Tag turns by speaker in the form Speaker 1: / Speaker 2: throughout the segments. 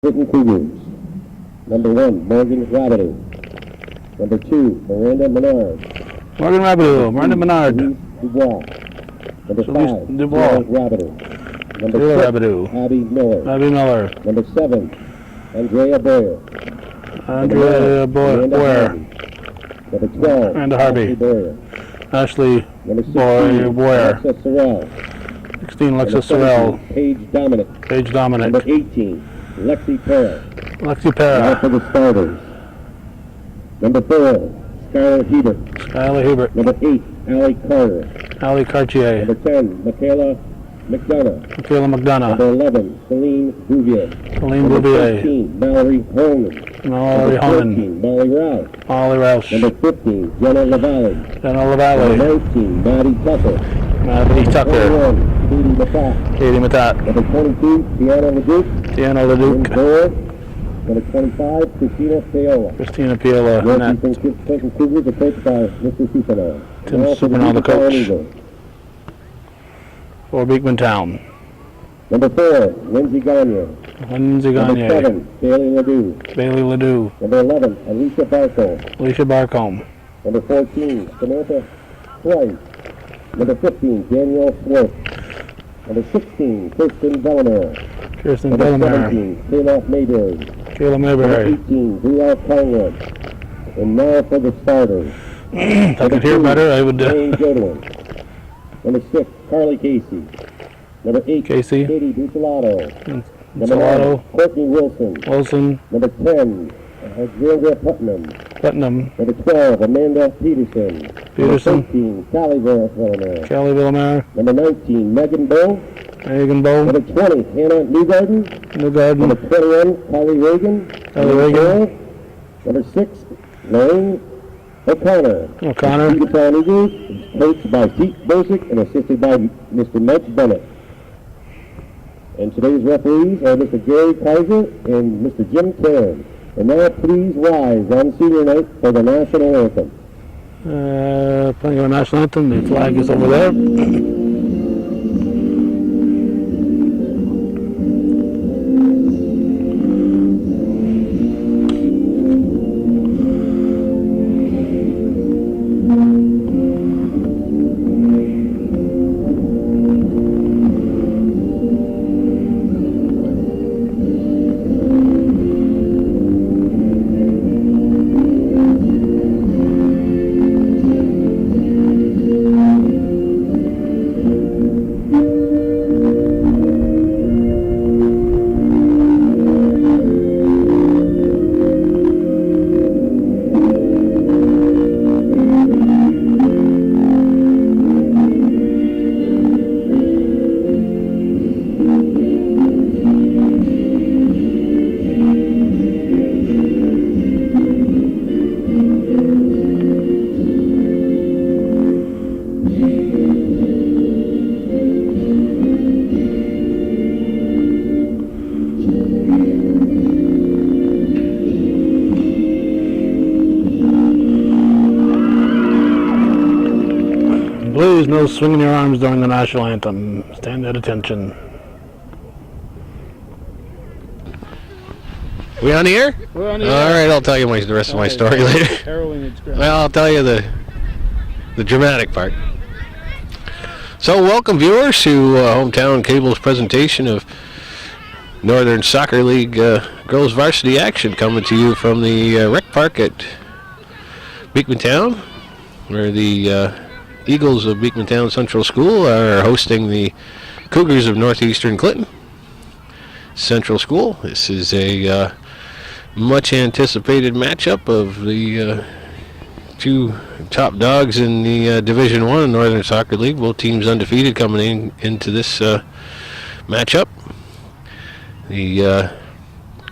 Speaker 1: Cougars. Number 1, Morgan Rabideau. Number 2, Miranda Menard.
Speaker 2: Morgan Rabideau, Miranda Menard.
Speaker 1: Dubois. Number 5,
Speaker 2: Dubois.
Speaker 1: Rabideau. Number
Speaker 2: Taylor
Speaker 1: 6,
Speaker 2: Rabideau.
Speaker 1: Abby Miller.
Speaker 2: Abby Miller.
Speaker 1: Number 7, Andrea Boyer.
Speaker 2: Andrea Boyer.
Speaker 1: Number 12,
Speaker 2: Amanda Harvey.
Speaker 1: Ashley Boyer.
Speaker 2: Ashley
Speaker 1: Number 16,
Speaker 2: Boyer.
Speaker 1: Alexa Sorrell.
Speaker 2: 16, Alexa
Speaker 1: Number
Speaker 2: Sorrell.
Speaker 1: 17, Paige Dominic.
Speaker 2: Paige Dominic.
Speaker 1: Number 18, Lexi Perra.
Speaker 2: Lexi
Speaker 1: Now
Speaker 2: Perra.
Speaker 1: for the starters. Number 4, Skylar Hebert.
Speaker 2: Skylar Hubert.
Speaker 1: Number 8, Allie Carter.
Speaker 2: Allie Cartier.
Speaker 1: Number 10, Michaela McDonough.
Speaker 2: Michaela McDonough.
Speaker 1: Number 11, Celine Bouvier.
Speaker 2: Celine
Speaker 1: Number
Speaker 2: Bouvier.
Speaker 1: 13, Mallory Holman.
Speaker 2: Mallory
Speaker 1: Number
Speaker 2: Holman.
Speaker 1: 14, Molly Rouse.
Speaker 2: Molly Rouse.
Speaker 1: Number 15, Jenna Lavalle.
Speaker 2: Jenna
Speaker 1: Number
Speaker 2: Lavalle.
Speaker 1: 19, Maddie Tucker.
Speaker 2: Maddie Tucker.
Speaker 1: 21, Katie Matat.
Speaker 2: Katie Matat.
Speaker 1: Number 22, Tiana Leduc.
Speaker 2: Tiana
Speaker 1: Jim
Speaker 2: Leduc.
Speaker 1: Boyle. Number 25, Christina Paola.
Speaker 2: Christina Piola.
Speaker 1: Wilson Clinton Cougars are coached by Mr. Supernal.
Speaker 2: Tim Supernal, the coach. For Beekmantown.
Speaker 1: Number 4, Lindsay Gagne.
Speaker 2: Lindsay
Speaker 1: Number
Speaker 2: Gagne.
Speaker 1: 7, Bailey Ledoux.
Speaker 2: Bailey Ledoux.
Speaker 1: Number 11, Alicia Barco.
Speaker 2: Alicia Barcombe.
Speaker 1: Number 14, Samantha Price. Number 15, Danielle Swift. Number 16, Kirsten Bellamere.
Speaker 2: Kirsten
Speaker 1: Number
Speaker 2: Bellamere.
Speaker 1: 17, Kayla Mayberry.
Speaker 2: Kayla
Speaker 1: Number
Speaker 2: Mayberry.
Speaker 1: 18, Brielle Collingwood. And now for the starters.
Speaker 2: If I could hear better, I would.
Speaker 1: Jane Jodwin. Number 6, Carly Casey. Number 8,
Speaker 2: Casey.
Speaker 1: Katie Bucelato. Number
Speaker 2: Salato.
Speaker 1: 9, Courtney Wilson.
Speaker 2: Wilson.
Speaker 1: Number 10, Alexandra Putnam.
Speaker 2: Putnam.
Speaker 1: Number 12, Amanda Peterson.
Speaker 2: Peterson.
Speaker 1: Number 13, Callie Villamere.
Speaker 2: Kelly Villamere.
Speaker 1: Number 19, Megan Bow.
Speaker 2: Megan Bow.
Speaker 1: Number 20, Hannah Newgarden.
Speaker 2: Newgarden.
Speaker 1: Number 21, Kylie Reagan.
Speaker 2: Kylie Reagan.
Speaker 1: Number 6, Lorraine O'Connor.
Speaker 2: O'Connor.
Speaker 1: Beekmantown Eagles is coached by Pete Bosick and assisted by Mr. Mike Bennett. And today's referees are Mr. Gary Kaiser and Mr. Jim Karen. And now please rise on senior night for the national anthem.
Speaker 2: Playing our national anthem. The flag is over there. Please, no swinging your arms during the national anthem. Stand at attention.
Speaker 3: We on the air?
Speaker 2: We're on the
Speaker 3: All right, I'll tell you the rest of my story later.
Speaker 2: Harrowing experience.
Speaker 3: Well, I'll tell you the dramatic part. So, welcome viewers to Hometown Cable's presentation of Northern Soccer League girls varsity action, coming to you from the rec park at Beekmantown, where the Eagles of Beekmantown Central School are hosting the Cougars of Northeastern Clinton Central School. This is a much anticipated matchup of the two top dogs in the Division I Northern Soccer League. Both teams undefeated coming into this matchup. The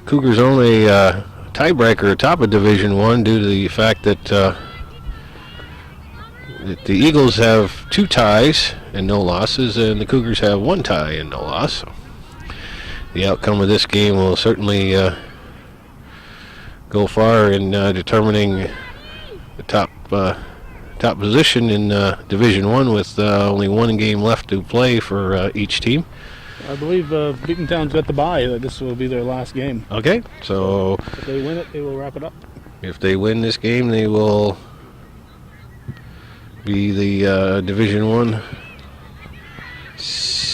Speaker 3: Cougars own a tiebreaker atop of Division I due to the fact that the Eagles have 2 ties and no losses, and the Cougars have 1 tie and no loss. So the outcome of this game will certainly go far in determining the top position in Division I, with only 1 game left to play for each team.
Speaker 2: I believe Beekmantown's got the bye. This will be their last game.
Speaker 3: Okay, so
Speaker 2: If they win it, they will wrap it up.
Speaker 3: if they win this game, they will be the Division One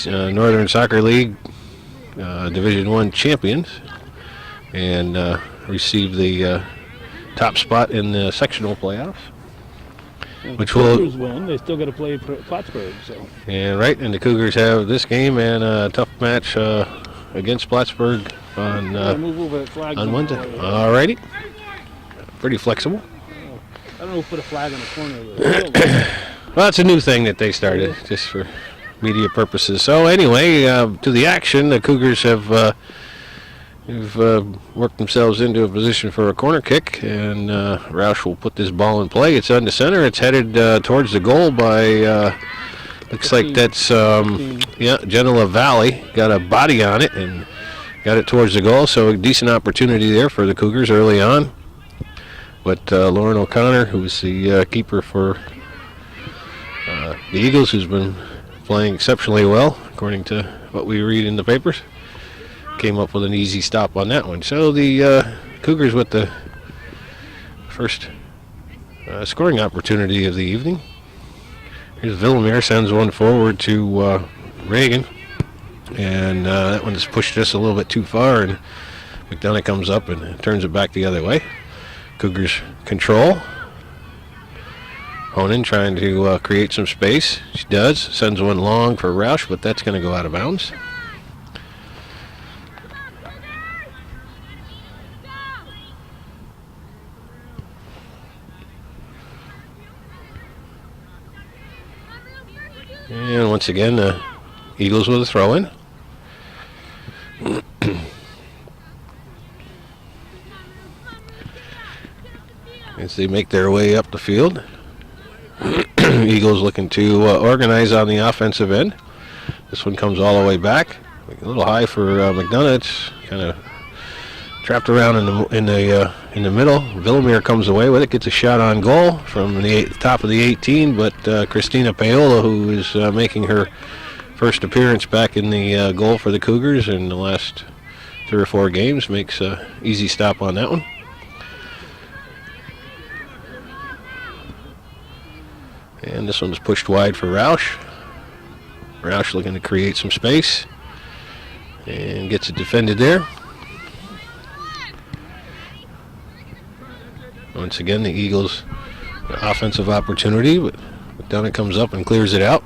Speaker 3: Northern Soccer League Division One champions and receive the top spot in the sectional playoffs.
Speaker 2: And
Speaker 3: Which
Speaker 2: if the
Speaker 3: will-
Speaker 2: Cougars win, they still got to play Plattsburgh. So
Speaker 3: And the Cougars have this game and a tough match against Plattsburgh on
Speaker 2: move over that flag.
Speaker 3: on Wednesday. Alrighty, pretty flexible.
Speaker 2: I don't know who put a flag in the corner of the field.
Speaker 3: Well, it's a new thing that they started just for media purposes. So anyway, to the action, the Cougars have worked themselves into a position for a corner kick, and Roush will put this ball in play. It's on the center. It's headed towards the goal by, looks like that's, Genoa Valley. Got a body on it and got it towards the goal, so a decent opportunity there for the Cougars early on. But Lauren O'Connor, who's the keeper for the Eagles, who's been playing exceptionally well, according to what we read in the papers, came up with an easy stop on that one. So the Cougars with the first scoring opportunity of the evening. Here's Villamere, sends one forward to Reagan, and that one's pushed just a little bit too far, and McDonough comes up and turns it back the other way. Cougars control. Honan trying to create some space. She does. Sends one long for Roush, but that's going to go out of bounds. And once again, the Eagles with a throw-in. As they make their way up the field. Eagles looking to organize on the offensive end. This one comes all the way back. A little high for McDonough. It's kind of trapped around in the middle. Villamere comes away with it, gets a shot on goal from the top of the 18, but Christina Paola, who is making her first appearance back in the goal for the Cougars in the last 3 or 4 games, makes an easy stop on that one. And this one's pushed wide for Roush. Roush looking to create some space and gets it defended there. Once again, the Eagles offensive opportunity, but McDonough comes up and clears it out.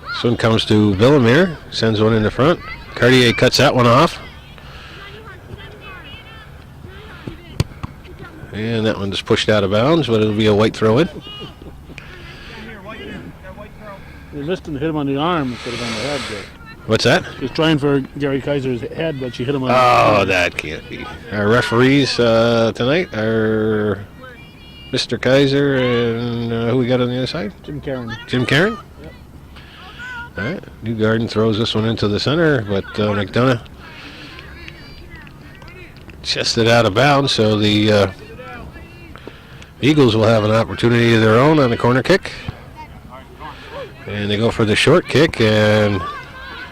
Speaker 3: This one comes to Villamere, sends one in the front. Cartier cuts that one off. And that one's pushed out of bounds, but it'll be a white throw-in.
Speaker 2: They missed and hit him on the arm instead of on the head.
Speaker 3: What's that?
Speaker 2: She was trying for Gary Kaiser's head, but she hit him on the
Speaker 3: Oh,
Speaker 2: arm.
Speaker 3: that can't be. Our referees tonight are Mr. Kaiser and who we got on the other side?
Speaker 2: Jim Karen.
Speaker 3: Jim Karen?
Speaker 2: Yep.
Speaker 3: All right. Newgarden throws this one into the center, but McDonough chested out of bounds, so the Eagles will have an opportunity of their own on the corner kick. And they go for the short kick, and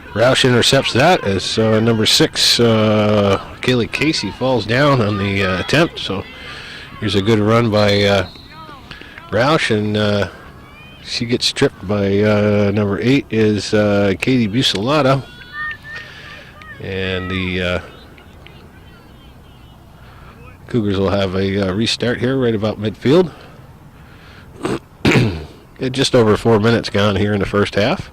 Speaker 3: Roush intercepts that as number 6, Kaylee Casey, falls down on the attempt. So here's a good run by Roush, and she gets tripped by number 8 is Katie Busalata. And the Cougars will have a restart here right about midfield. Just over 4 minutes gone here in the first half.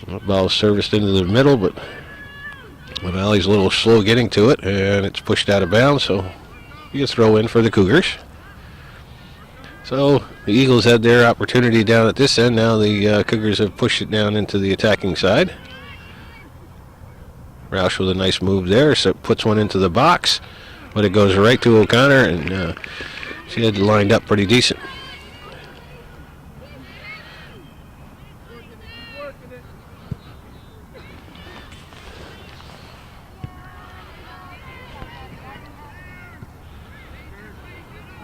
Speaker 3: The ball is serviced into the middle, but Valley's a little slow getting to it, and it's pushed out of bounds, so you throw in for the Cougars. So the Eagles had their opportunity down at this end. Now the Cougars have pushed it down into the attacking side. Roush with a nice move there, so it puts one into the box, but it goes right to O'Connor, and she had it lined up pretty decent.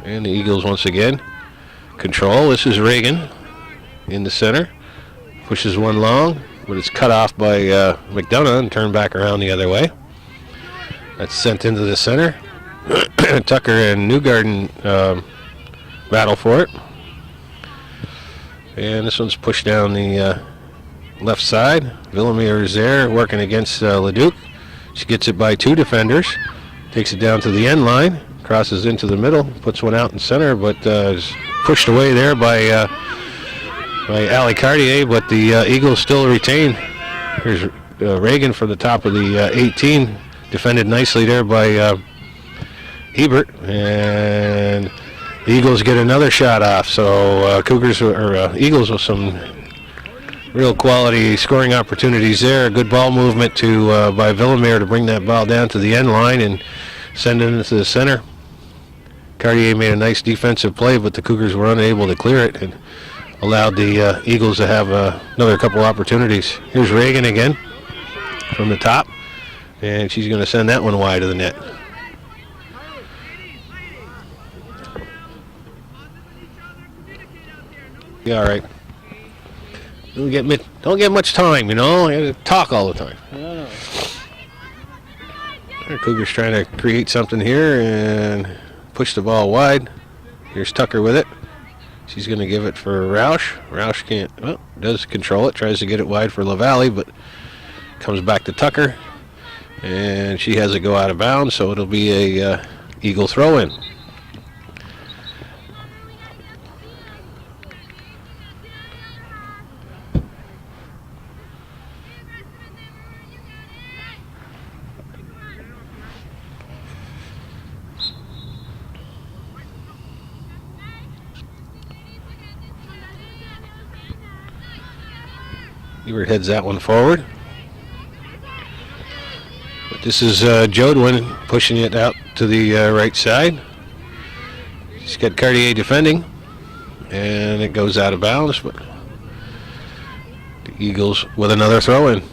Speaker 3: And the Eagles once again control. This is Reagan in the center. Pushes one long, but it's cut off by McDonough and turned back around the other way. That's sent into the center. Tucker and Newgarden battle for it. And this one's pushed down the left side. Villamere is there working against Leduc. She gets it by 2 defenders. Takes it down to the end line. Crosses into the middle. Puts one out in center, but is pushed away there by Ali Cartier. But the Eagles still retain. Here's Reagan for the top of the 18. Defended nicely there by Hebert. And the Eagles get another shot off. So Eagles with some real quality scoring opportunities there. A good ball movement by Villamere to bring that ball down to the end line and send it into the center. Cartier made a nice defensive play, but the Cougars were unable to clear it and allowed the Eagles to have another couple opportunities. Here's Reagan again from the top, and she's going to send that one wide of the net. Yeah, all right. Don't get much time, you know. You have to talk all the time. The Cougars trying to create something here and push the ball wide. Here's Tucker with it. She's going to give it for Roush. Roush does control it. Tries to get it wide for LaValle, but comes back to Tucker, and she has it go out of bounds. So it'll be a Eagle throw-in. Ebert heads that one forward. But this is Jodwin pushing it out to the right side. She's got Cartier defending, and it goes out of bounds, but the Eagles with another throw-in.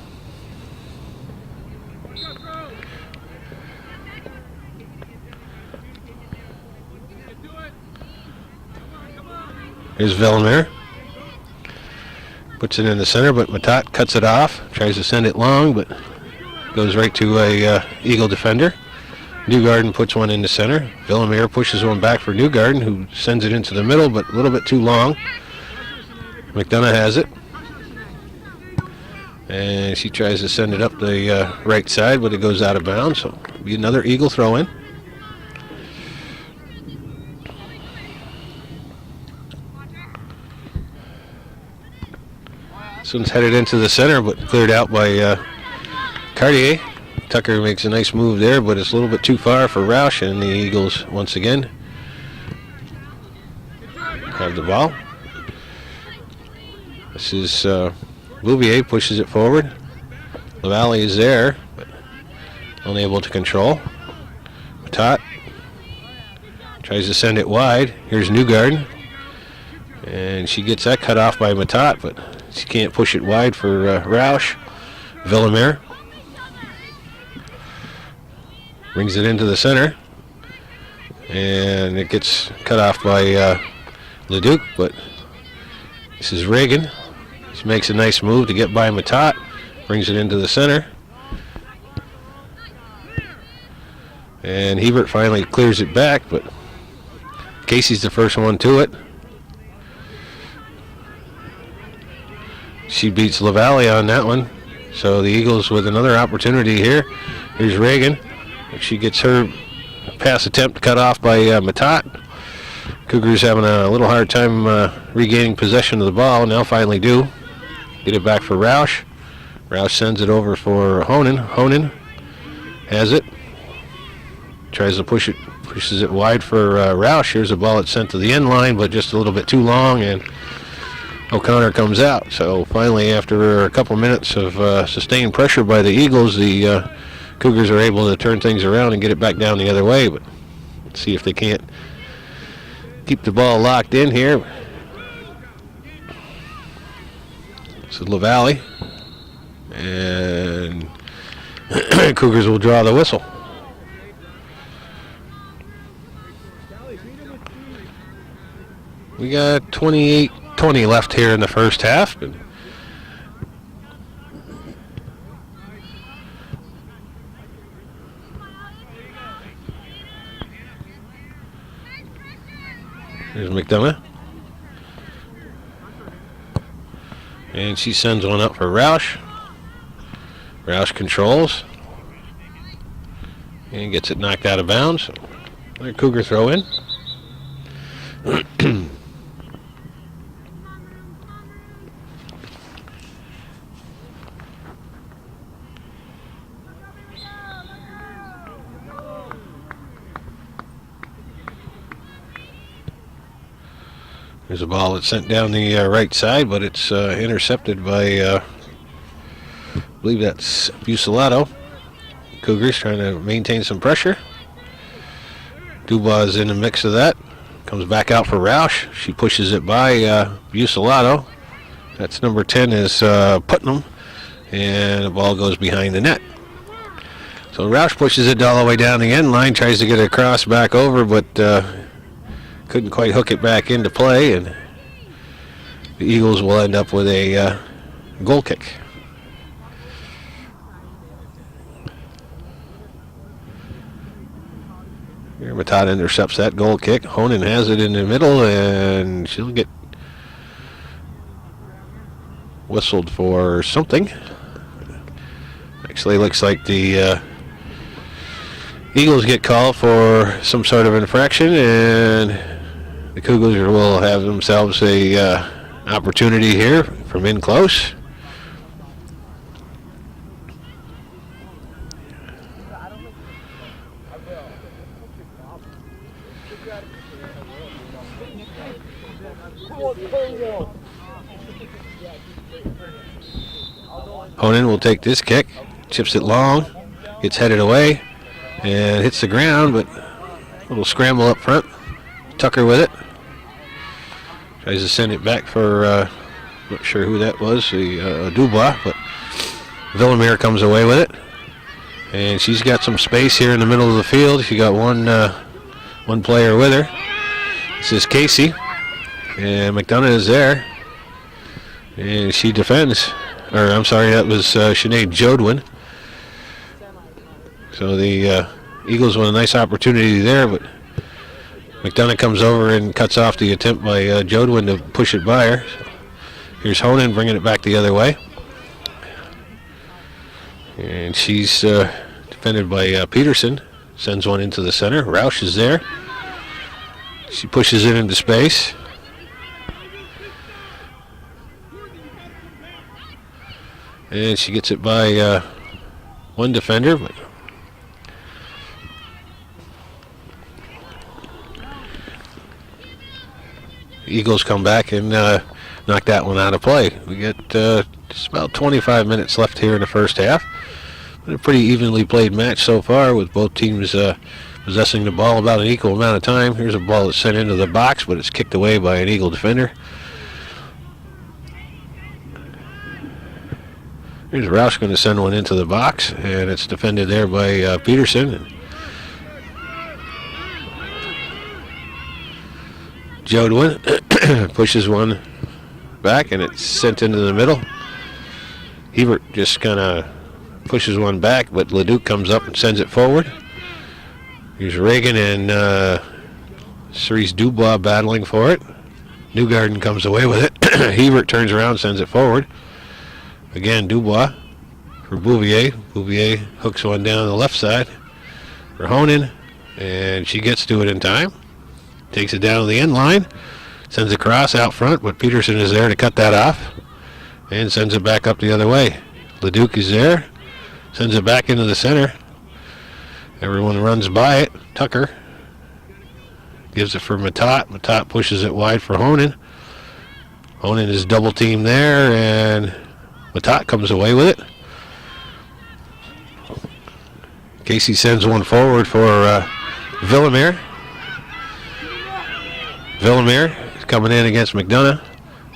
Speaker 3: Here's Villamere. Puts it in the center, but Matat cuts it off. Tries to send it long, but goes right to a Eagle defender. Newgarden puts one in the center. Villamere pushes one back for Newgarden, who sends it into the middle, but a little bit too long. McDonough has it. And she tries to send it up the right side, but it goes out of bounds. So it'll be another Eagle throw-in. This one's headed into the center, but cleared out by Cartier. Tucker makes a nice move there, but it's a little bit too far for Roush, and the Eagles once again have the ball. This is Bouvier pushes it forward. LaValle is there, but unable to control. Matat tries to send it wide. Here's Newgarden, and she gets that cut off by Matat, but she can't push it wide for Roush. Villamere brings it into the center, and it gets cut off by Leduc, but this is Reagan. She makes a nice move to get by Matat, brings it into the center, and Hebert finally clears it back, but Casey's the first one to it. She beats LaValle on that one. So the Eagles with another opportunity here. Here's Reagan. She gets her pass attempt cut off by Matat. Cougars having a little hard time regaining possession of the ball. Now finally do. Get it back for Roush. Roush sends it over for Honan. Honan has it. Tries to push it. Pushes it wide for Roush. Here's a ball that's sent to the end line, but just a little bit too long, and O'Connor comes out. So finally, after a couple minutes of sustained pressure by the Eagles, the Cougars are able to turn things around and get it back down the other way. But let's see if they can't keep the ball locked in here. This is LaValle, and Cougars will draw the whistle. We got 28-20 left here in the first half. Here's McDonough. And she sends one up for Roush. Roush controls. And gets it knocked out of bounds. Another Cougar throw in. There's a ball that's sent down the right side, but it's intercepted by, I believe that's Bucelato. Cougars trying to maintain some pressure. Dubois is in the mix of that. Comes back out for Roush. She pushes it by Bucelato. That's number 10 is Putnam. And the ball goes behind the net. So Roush pushes it all the way down the end line, tries to get it across back over, but couldn't quite hook it back into play, and the Eagles will end up with a goal kick. Here Matat intercepts that goal kick. Honan has it in the middle, and she'll get whistled for something. Actually looks like the Eagles get called for some sort of infraction, and the Cougars will have themselves a opportunity here from in close. Honan will take this kick, chips it long, gets headed away, and hits the ground, but a little scramble up front. Tucker with it. Tries to send it back for, not sure who that was, Dubois, but Villamere comes away with it. And she's got some space here in the middle of the field. She got one player with her. This is Casey. And McDonough is there. And she defends. Or, I'm sorry, that was Sinead Jodwin. So the Eagles with a nice opportunity there, but McDonough comes over and cuts off the attempt by Jodwin to push it by her. So here's Honan bringing it back the other way. And she's defended by Peterson. Sends one into the center. Roush is there. She pushes it into space. And she gets it by one defender, but Eagles come back and knock that one out of play. We get just about 25 minutes left here in the first half. Been a pretty evenly played match so far, with both teams possessing the ball about an equal amount of time. Here's a ball that's sent into the box, but it's kicked away by an Eagle defender. Here's Roush going to send one into the box, and it's defended there by Peterson. Jodwin pushes one back, and it's sent into the middle. Hebert just kind of pushes one back, but Leduc comes up and sends it forward. Here's Reagan and Cerise Dubois battling for it. Newgarden comes away with it. Hebert turns around, sends it forward. Again, Dubois for Bouvier. Bouvier hooks one down the left side for Honan, and she gets to it in time. Takes it down to the end line, sends it across out front, but Peterson is there to cut that off, and sends it back up the other way. Leduc is there, sends it back into the center. Everyone runs by it. Tucker gives it for Matat. Matat pushes it wide for Honan. Honan is double teamed there, and Matat comes away with it. Casey sends one forward for Villamere. Villamere is coming in against McDonough.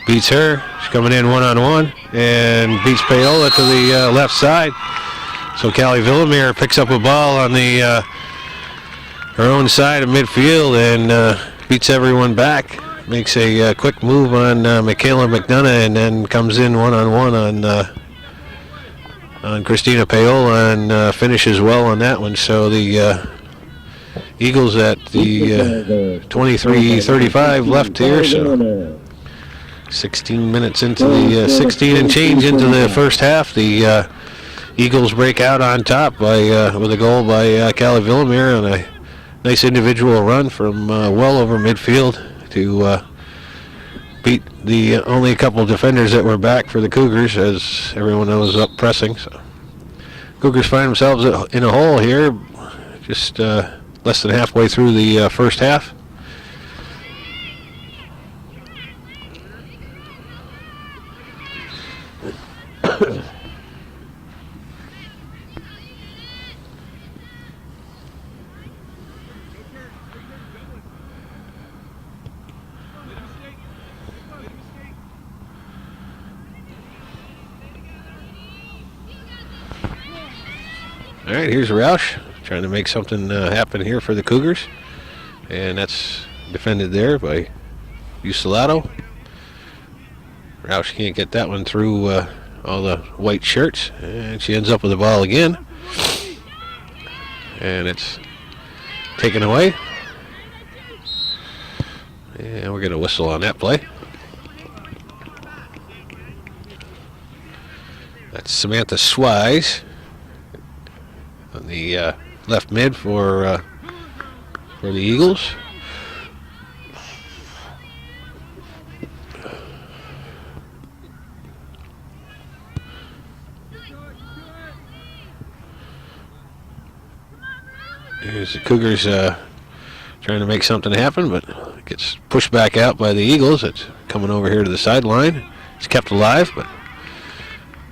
Speaker 3: Beats her. She's coming in one-on-one and beats Paola to the left side. So Callie Villamere picks up a ball on the her own side of midfield and beats everyone back, makes a quick move on Michaela McDonough, and then comes in one-on-one on Christina Paola and finishes well on that one. So the Eagles at the 23:35 left here. So 16 minutes into the 16 and change into the first half. The Eagles break out on top by with a goal by Callie Villamere on a nice individual run from well over midfield to beat the only couple defenders that were back for the Cougars, as everyone knows, up pressing. So Cougars find themselves in a hole here, just less than halfway through the first half. All right, here's Roush trying to make something happen here for the Cougars. And that's defended there by Usilato. Roush can't get that one through all the white shirts. And she ends up with the ball again. And it's taken away. And we're going to whistle on that play. That's Samantha Swise on the left mid for the Eagles. Here's the Cougars trying to make something happen, but gets pushed back out by the Eagles. It's coming over here to the sideline. It's kept alive, but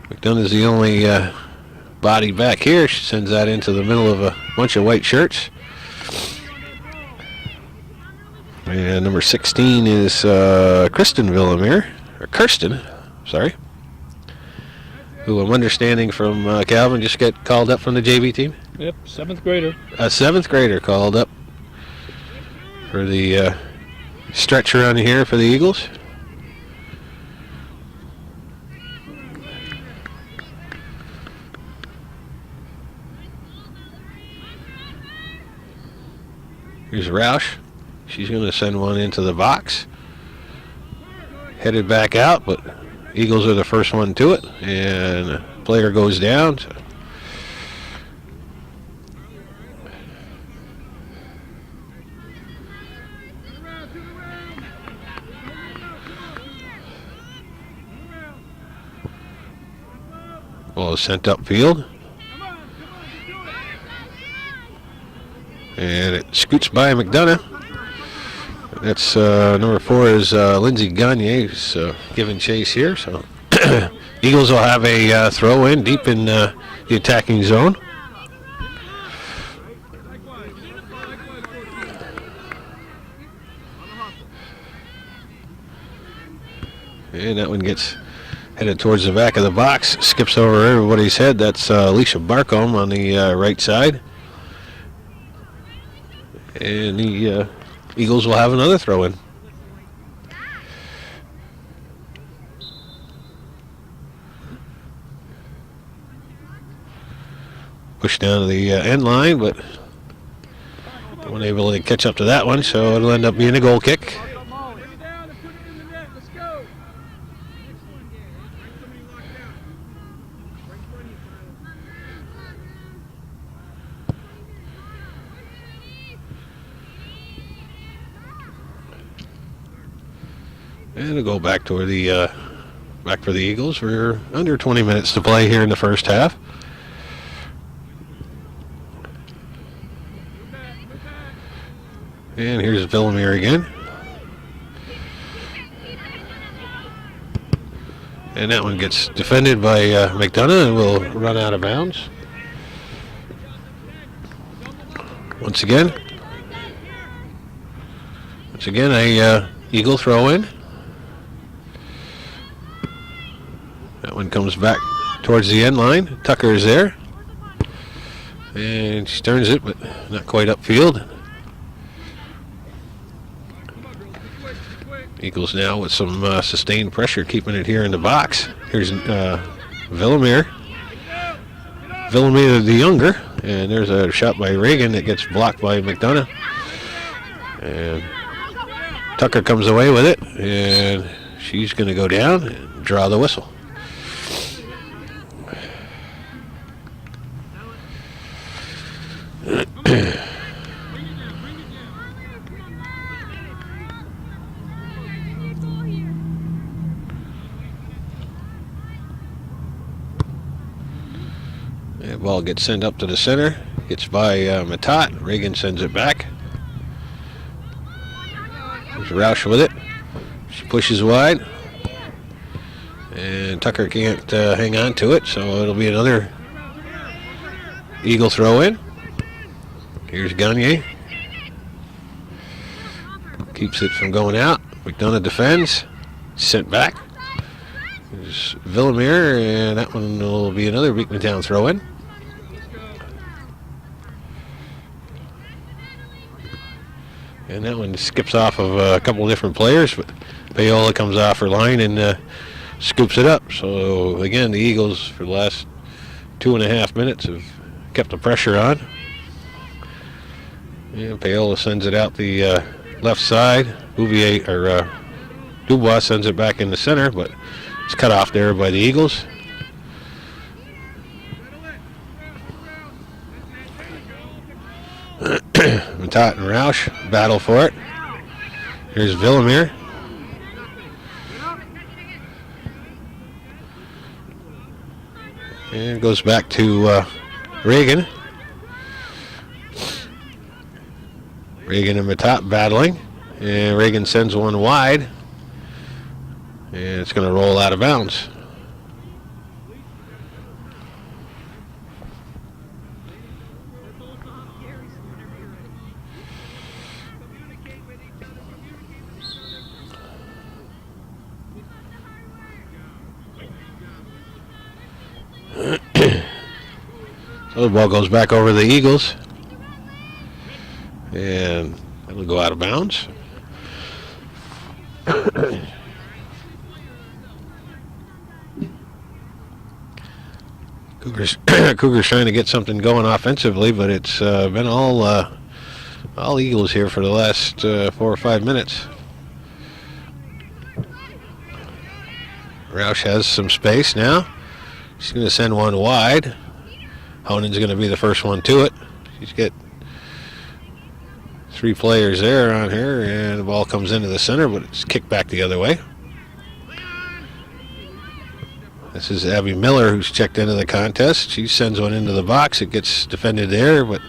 Speaker 3: McDonough is the only body back here. She sends that into the middle of a bunch of white shirts. And number 16 is Kirsten Villamere, who I'm understanding from Calvin just got called up from the JV team.
Speaker 2: Yep, 7th grader.
Speaker 3: A 7th grader called up for the stretch run here for the Eagles. Here's Roush. She's going to send one into the box. Headed back out, but Eagles are the first one to it. And the player goes down. So. Ball is sent upfield. And it scoots by McDonough. That's number 4 is Lindsay Gagne, who's giving chase here. So Eagles will have a throw in deep in the attacking zone. And that one gets headed towards the back of the box. Skips over everybody's head. That's Alicia Barcombe on the right side. And the Eagles will have another throw in. Push down to the end line, but they weren't able to catch up to that one, so it'll end up being a goal kick. And it'll go back to the back for the Eagles. We're under 20 minutes to play here in the first half. And here's Villamere again. And that one gets defended by McDonough and will run out of bounds. Once again, a Eagle throw in. That one comes back towards the end line. Tucker is there. And she turns it, but not quite upfield. Eagles now with some sustained pressure, keeping it here in the box. Here's Villamere. Villamere the younger, and there's a shot by Reagan that gets blocked by McDonough. And Tucker comes away with it, and she's going to go down and draw the whistle. The ball gets sent up to the center, gets by Matat. Reagan sends it back. There's Roush with it. She pushes wide, and Tucker can't hang on to it, so it'll be another Eagle throw in. Here's Gagne. Keeps it from going out. McDonough defends. Sent back. There's Villamere, and that one will be another Beekmantown throw in. And that one skips off of a couple of different players, but Paola comes off her line and scoops it up. So again, the Eagles for the last 2.5 minutes have kept the pressure on. And Paola sends it out the left side. Dubois sends it back in the center, but it's cut off there by the Eagles. Matat and Roush battle for it. Here's Villamere. And it goes back to Reagan. Reagan and Matat battling. And Reagan sends one wide. And it's going to roll out of bounds. So the ball goes back over the Eagles, and it'll go out of bounds. Cougars trying to get something going offensively, but it's been all Eagles here for the last 4 or 5 minutes. Roush has some space now. She's going to send one wide. Honen's going to be the first one to it. She's got 3 players there on her, and the ball comes into the center, but it's kicked back the other way. This is Abby Miller, who's checked into the contest. She sends one into the box. It gets defended there, but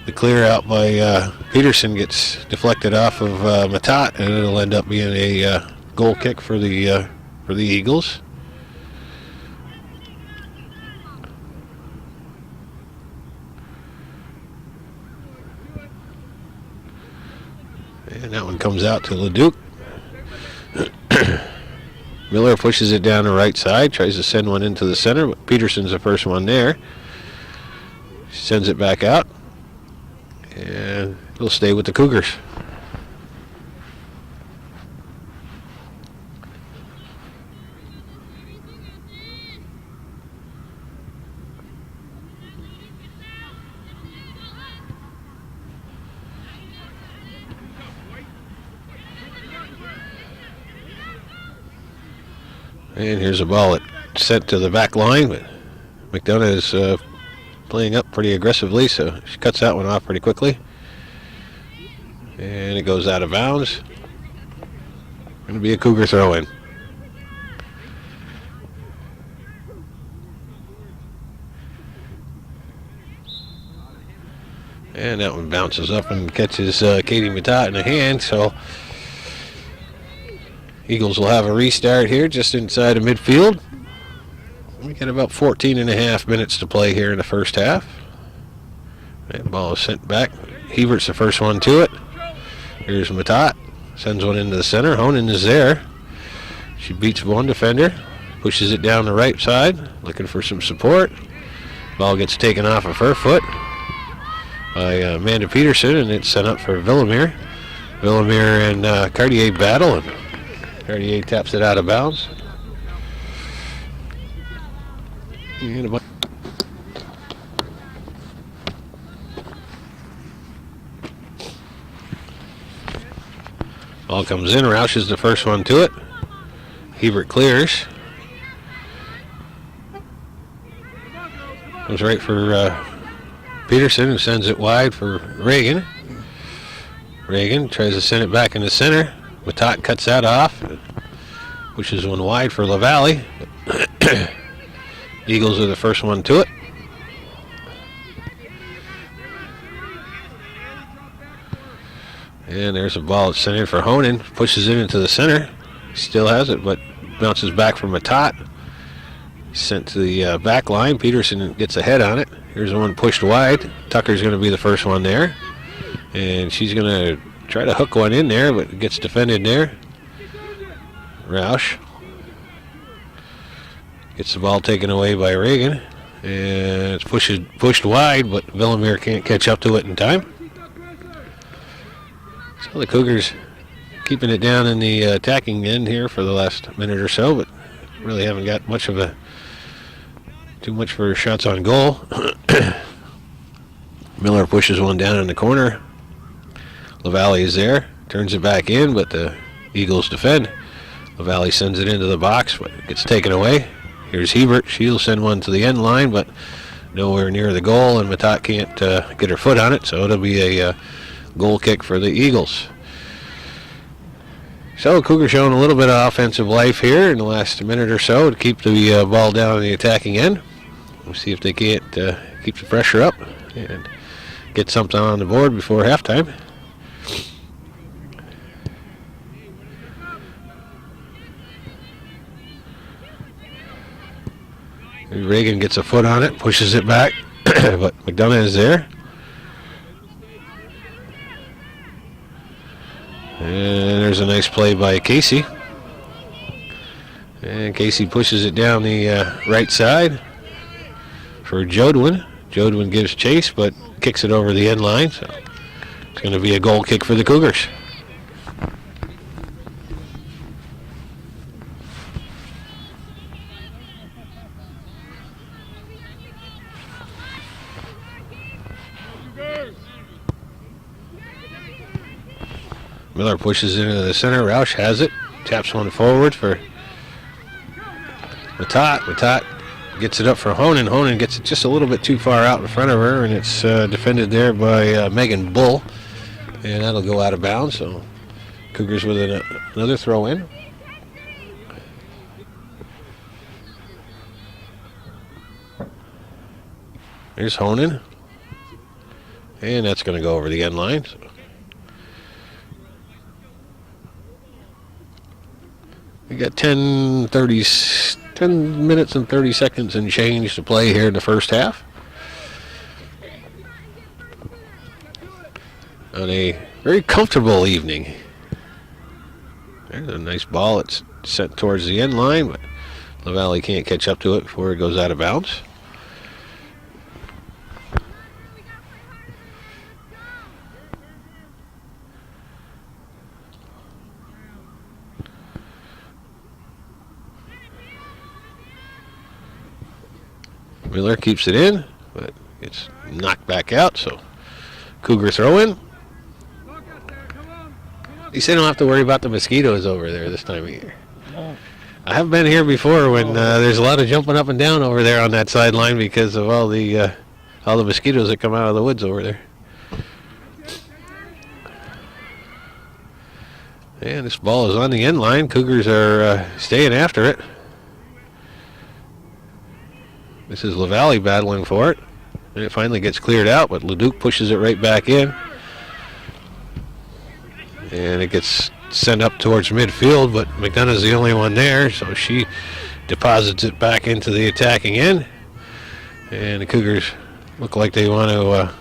Speaker 3: the clear out by Peterson gets deflected off of Matat, and it'll end up being a goal kick for the Eagles. And that one comes out to Leduc. Miller pushes it down the right side, tries to send one into the center, but Peterson's the first one there. She sends it back out, and it'll stay with the Cougars. And here's a ball that's sent to the back line, but McDonough is playing up pretty aggressively, so she cuts that one off pretty quickly. And it goes out of bounds. Going to be a Cougar throw-in. And that one bounces up and catches Katie Matat in the hand, so Eagles will have a restart here just inside of midfield. We got about 14.5 minutes to play here in the first half. That ball is sent back. Hebert's the first one to it. Here's Matat. Sends one into the center. Honen is there. She beats one defender. Pushes it down the right side. Looking for some support. Ball gets taken off of her foot by Amanda Peterson, and it's sent up for Villamere. Villamere and Cartier battle, and Cartier taps it out of bounds. And ball comes in. Roush is the first one to it. Hebert clears. Goes right for Peterson, who sends it wide for Reagan. Reagan tries to send it back in the center. Matat cuts that off, pushes one wide for LaValle. Eagles are the first one to it. And there's a ball that's sent in for Honan. Pushes it into the center. Still has it, but bounces back from Matat. Sent to the back line. Peterson gets ahead on it. Here's the one pushed wide. Tucker's going to be the first one there. And she's going to try to hook one in there, but it gets defended there. Roush gets the ball taken away by Reagan. And it's pushed wide, but Villamere can't catch up to it in time. So the Cougars keeping it down in the attacking end here for the last minute or so, but really haven't got much of too much for shots on goal. Miller pushes one down in the corner. LaValle is there, turns it back in, but the Eagles defend. LaValle sends it into the box, but it gets taken away. Here's Hebert. She'll send one to the end line, but nowhere near the goal, and Matat can't get her foot on it, so it'll be a goal kick for the Eagles. So Cougars showing a little bit of offensive life here in the last minute or so to keep the ball down in the attacking end. We'll see if they can't keep the pressure up and get something on the board before halftime. Reagan gets a foot on it, pushes it back, but McDonough is there. And there's a nice play by Casey. And Casey pushes it down the right side for Jodwin. Jodwin gives chase, but kicks it over the end line. So it's going to be a goal kick for the Cougars. Miller pushes it into the center. Roush has it. Taps one forward for Matat. Matat gets it up for Honan. Honan gets it just a little bit too far out in front of her, and it's defended there by Megan Bull. And that'll go out of bounds. So Cougars with another throw in. There's Honan. And that's going to go over the end line. So we got 10 minutes and 30 seconds and change to play here in the first half. On a very comfortable evening. There's a nice ball. It's sent towards the end line, but LaValle can't catch up to it before it goes out of bounds. Miller keeps it in, but it's knocked back out, so Cougar throw in. You say don't have to worry about the mosquitoes over there this time of year. I have been here before when there's a lot of jumping up and down over there on that sideline because of all the mosquitoes that come out of the woods over there. And this ball is on the end line. Cougars are staying after it. This is LaValle battling for it. And it finally gets cleared out, but Leduc pushes it right back in. And it gets sent up towards midfield, but McDonough's the only one there, so she deposits it back into the attacking end. And the Cougars look like they want to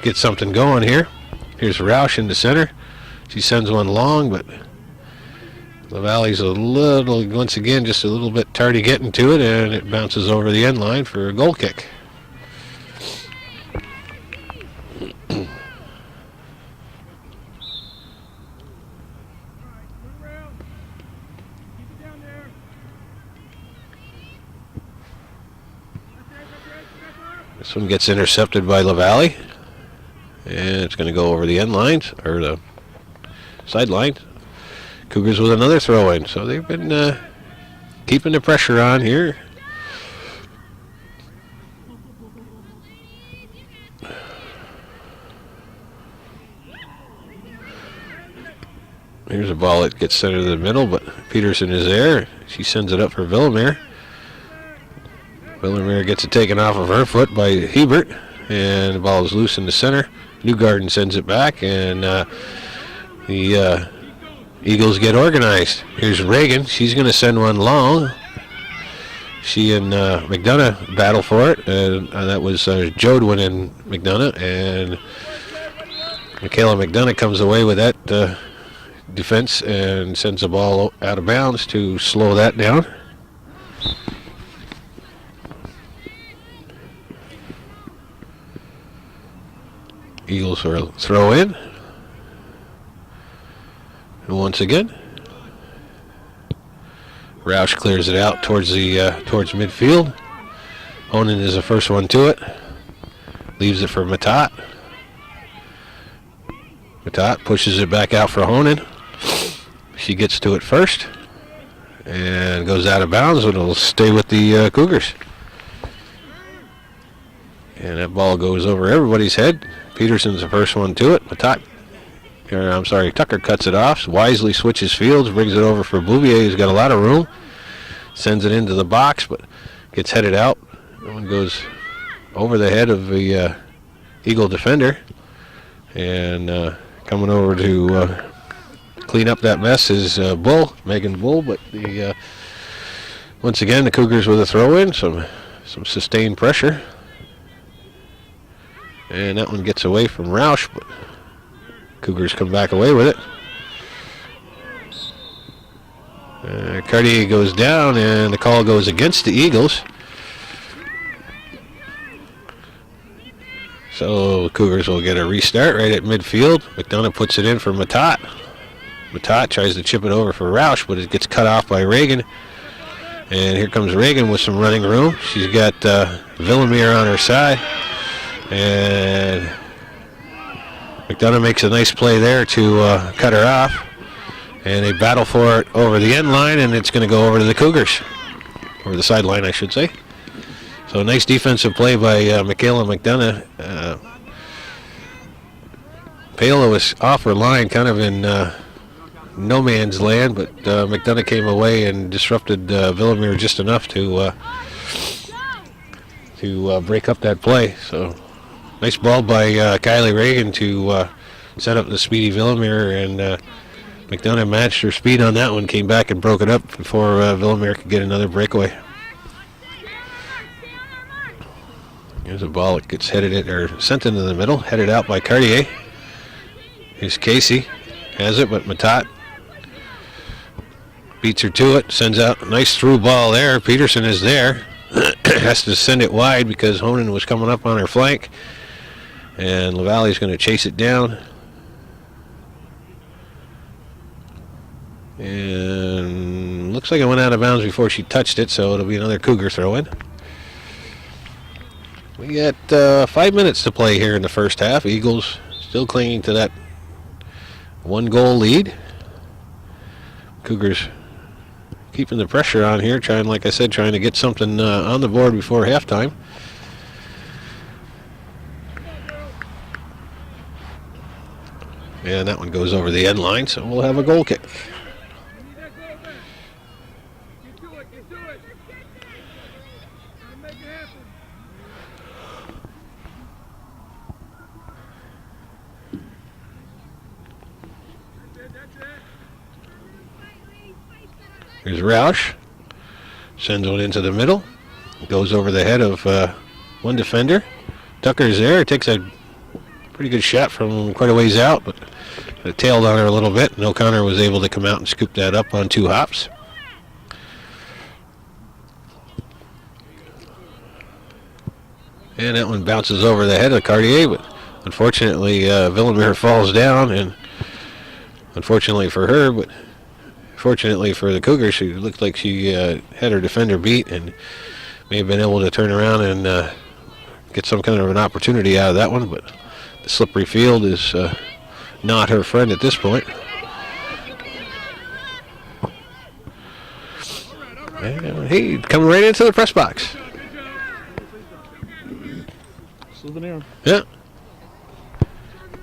Speaker 3: get something going here. Here's Roush in the center. She sends one long, but LaValle's once again, just a little bit tardy getting to it, and it bounces over the end line for a goal kick. This one gets intercepted by LaValle. And it's going to go over the end lines, or the sideline. Cougars with another throw-in. So they've been keeping the pressure on here. Here's a ball that gets centered in the middle, but Peterson is there. She sends it up for Villamere. Villamere gets it taken off of her foot by Hebert, and the ball is loose in the center. Newgarden sends it back, and the Eagles get organized. Here's Reagan. She's going to send one long. She and McDonough battle for it, and that was Jodwin and McDonough, and Michaela McDonough comes away with that defense and sends the ball out of bounds to slow that down. Eagles will throw in. And once again, Roush clears it out towards midfield. Honan is the first one to it. Leaves it for Matat. Matat pushes it back out for Honan. She gets to it first and goes out of bounds, and it'll stay with the Cougars. And that ball goes over everybody's head. Peterson's the first one to it. Tucker cuts it off. Wisely switches fields, brings it over for Bouvier, who's got a lot of room. Sends it into the box, but gets headed out. That one goes over the head of the Eagle defender. And coming over to clean up that mess is Megan Bull. But once again, the Cougars with a throw-in, some sustained pressure. And that one gets away from Roush, but Cougars come back away with it. Cartier goes down, and the call goes against the Eagles. So Cougars will get a restart right at midfield. McDonough puts it in for Matat. Matat tries to chip it over for Roush, but it gets cut off by Reagan. And here comes Reagan with some running room. She's got Villamere on her side. And McDonough makes a nice play there to cut her off. And they battle for it over the end line, and it's going to go over to the Cougars. Over the sideline, I should say. So nice defensive play by Michaela McDonough. Paola was off her line, kind of in no man's land, but McDonough came away and disrupted Villamere just enough to break up that play. So nice ball by Kylie Reagan to set up the speedy Villamere, and McDonough matched her speed on that one, came back and broke it up before Villamere could get another breakaway. Here's a ball that gets sent into the middle, headed out by Cartier. Here's Casey, has it, but Matat beats her to it, sends out a nice through ball there. Peterson is there, has to send it wide because Honan was coming up on her flank, and LaValle's going to chase it down. And looks like it went out of bounds before she touched it, so it'll be another Cougar throw-in. We got 5 minutes to play here in the first half. Eagles still clinging to that 1-goal lead. Cougars keeping the pressure on here, trying to get something on the board before halftime. And that one goes over the end line, so we'll have a goal kick. Here's Roush. Sends one into the middle. Goes over the head of one defender. Tucker's there. Takes a pretty good shot from quite a ways out, but it tailed on her a little bit, and O'Connor was able to come out and scoop that up on 2 hops. And that one bounces over the head of Cartier, but unfortunately Villamere falls down, and unfortunately for her, but fortunately for the Cougars, she looked like she had her defender beat and may have been able to turn around and get some kind of an opportunity out of that one, but the slippery field is not her friend at this point. And he coming right into the press box.
Speaker 2: Souvenir.
Speaker 3: Yeah.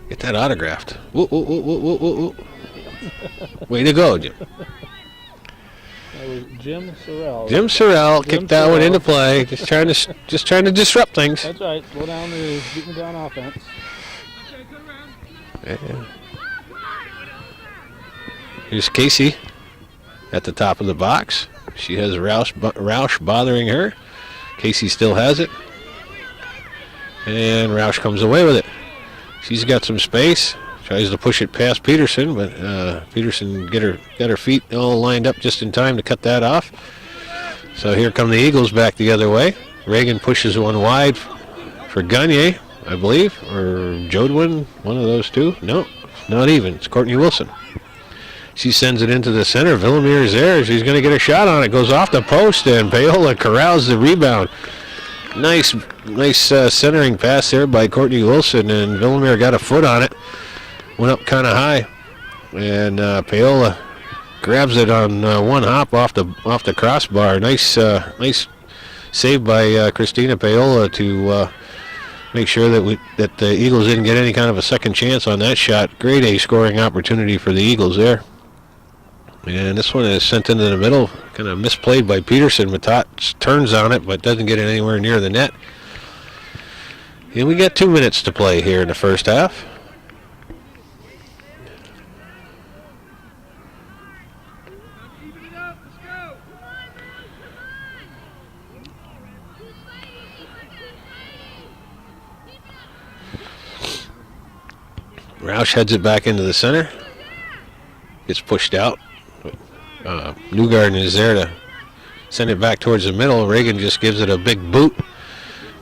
Speaker 3: Get that autographed. Whoa, whoa, whoa, whoa, whoa, whoa, whoa. Way to go, Jim.
Speaker 2: That was Jim Sorrell.
Speaker 3: Jim Sorrell kicked that one into play. Just trying to disrupt things.
Speaker 2: That's right. Slow down the Beekmantown offense.
Speaker 3: Yeah. Here's Casey at the top of the box. She has Roush bothering her. Casey still has it. And Roush comes away with it. She's got some space. Tries to push it past Peterson, but Peterson got her feet all lined up just in time to cut that off. So here come the Eagles back the other way. Reagan pushes one wide for Gagne, I believe, or Jodwin, one of those two. No, not even. It's Courtney Wilson. She sends it into the center. Villamere is there. She's going to get a shot on it. Goes off the post, and Paola corrals the rebound. Nice centering pass there by Courtney Wilson, and Villamere got a foot on it. Went up kind of high, and Paola grabs it on one hop off the crossbar. Nice save by Christina Paola to make sure that the Eagles didn't get any kind of a second chance on that shot. Grade A scoring opportunity for the Eagles there. And this one is sent into the middle, kind of misplayed by Peterson. Matat turns on it, but doesn't get it anywhere near the net. And we got 2 minutes to play here in the first half. Roush heads it back into the center. Gets pushed out. Newgarden is there to send it back towards the middle. Reagan just gives it a big boot.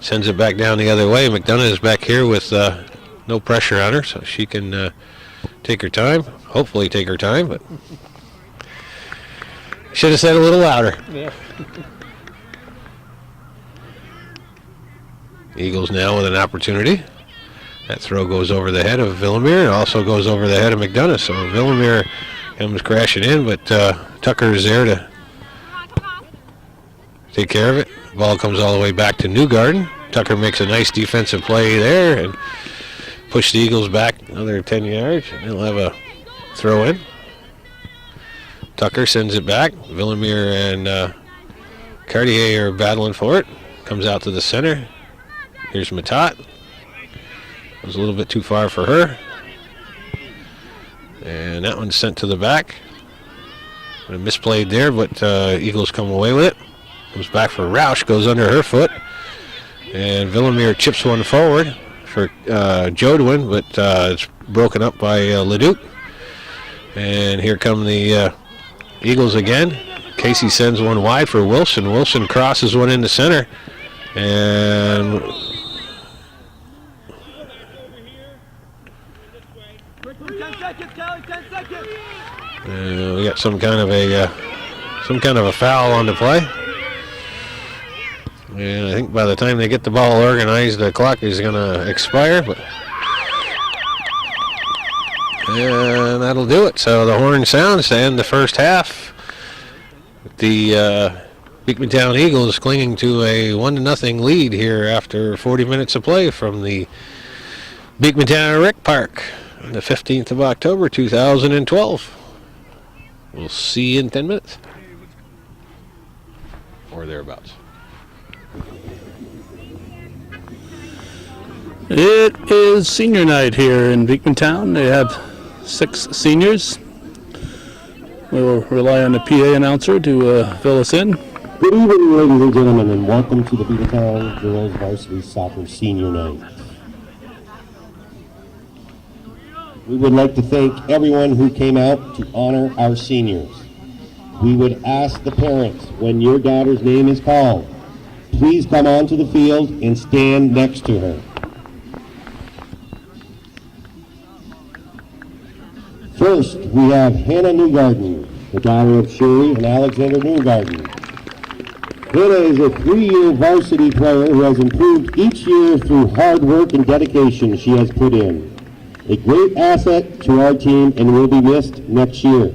Speaker 3: Sends it back down the other way. McDonough is back here with no pressure on her, so she can take her time. Hopefully take her time, but should have said a little louder.
Speaker 2: Yeah.
Speaker 3: Eagles now with an opportunity. That throw goes over the head of Villamere. It also goes over the head of McDonough. So Villamere comes crashing in, but Tucker is there to take care of it. Ball comes all the way back to Newgarden. Tucker makes a nice defensive play there and push the Eagles back another 10 yards. They'll have a throw in. Tucker sends it back. Villamere and Cartier are battling for it. Comes out to the center. Here's Matat. Was a little bit too far for her. And that one's sent to the back. Misplayed there, but Eagles come away with it. Comes back for Roush, goes under her foot. And Villamere chips one forward for Jodwin, but it's broken up by Leduc. And here come the Eagles again. Casey sends one wide for Wilson. Wilson crosses one in the center. And we got some kind of a foul on the play. And I think by the time they get the ball organized, the clock is going to expire. And that'll do it. So the horn sounds to end the first half. The Beekmantown Eagles clinging to a 1-0 lead here after 40 minutes of play from the Beekmantown Rec Park on the 15th of October, 2012. We'll see you in 10 minutes. Or thereabouts.
Speaker 2: It is senior night here in Beekmantown. They have 6 seniors. We'll rely on the PA announcer to fill us in.
Speaker 1: Good evening, ladies and gentlemen, and welcome to the Beekmantown Girls Varsity Soccer Senior Night. We would like to thank everyone who came out to honor our seniors. We would ask the parents, when your daughter's name is called, please come onto the field and stand next to her. First, we have Hannah Newgarden, the daughter of Sherry and Alexander Newgarden. Hannah is a 3-year varsity player who has improved each year through hard work and dedication she has put in. A great asset to our team and will be missed next year.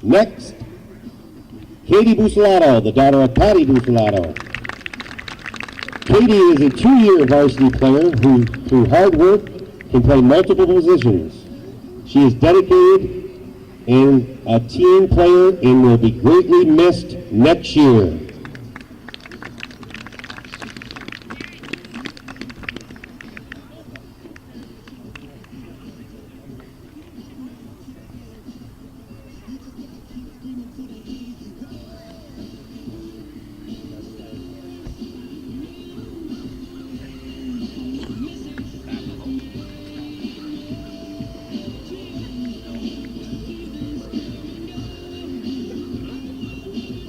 Speaker 1: Next, Katie Busolato, the daughter of Patty Busolato. Katie is a 2-year varsity player who, through hard work, can play multiple positions. She is dedicated and a team player and will be greatly missed next year.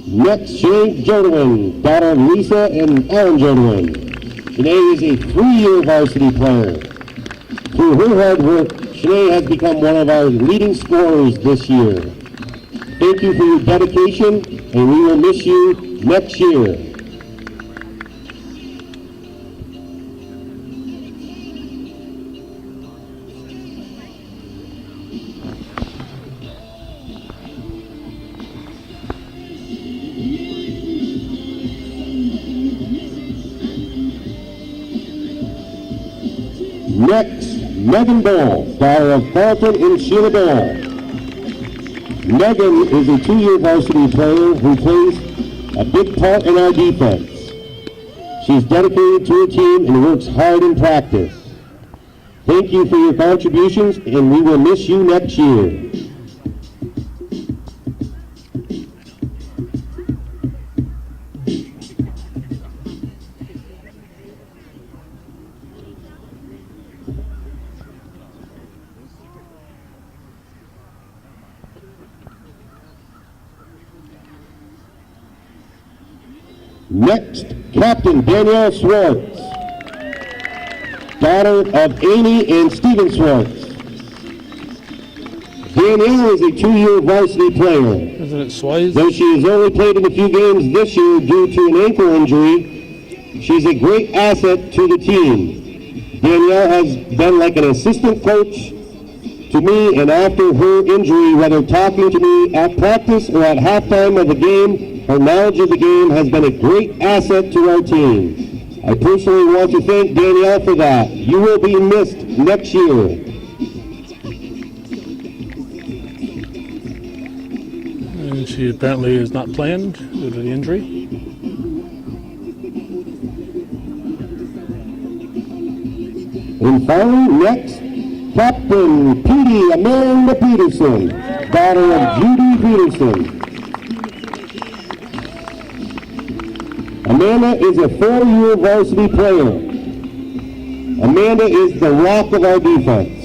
Speaker 1: Next, Shanae Jodwin, daughter of Lisa and Alan Jodwin. Shanae is a 3-year varsity player. Through her hard work, Shanae has become one of our leading scorers this year. Thank you for your dedication, and we will miss you next year. Next, Megan Ball, daughter of Carlton and Sheila Ball. Megan is a 2-year varsity player who plays a big part in our defense. She's dedicated to her team and works hard in practice. Thank you for your contributions, and we will miss you next year. Next, Captain Danielle Swartz, daughter of Amy and Stephen Swartz. Danielle is a 2-year varsity player.
Speaker 2: Isn't it Swayze?
Speaker 1: Though she has only played in a few games this year due to an ankle injury, she's a great asset to the team. Danielle has been like an assistant coach to me, and after her injury, whether talking to me at practice or at halftime of the game, her knowledge of the game has been a great asset to our team. I personally want to thank Danielle for that. You will be missed next year.
Speaker 2: And she apparently is not playing due to the injury.
Speaker 1: And finally, next, Captain Petey Amanda Peterson, daughter of Judy Peterson. Amanda is a 4-year varsity player. Amanda is the rock of our defense.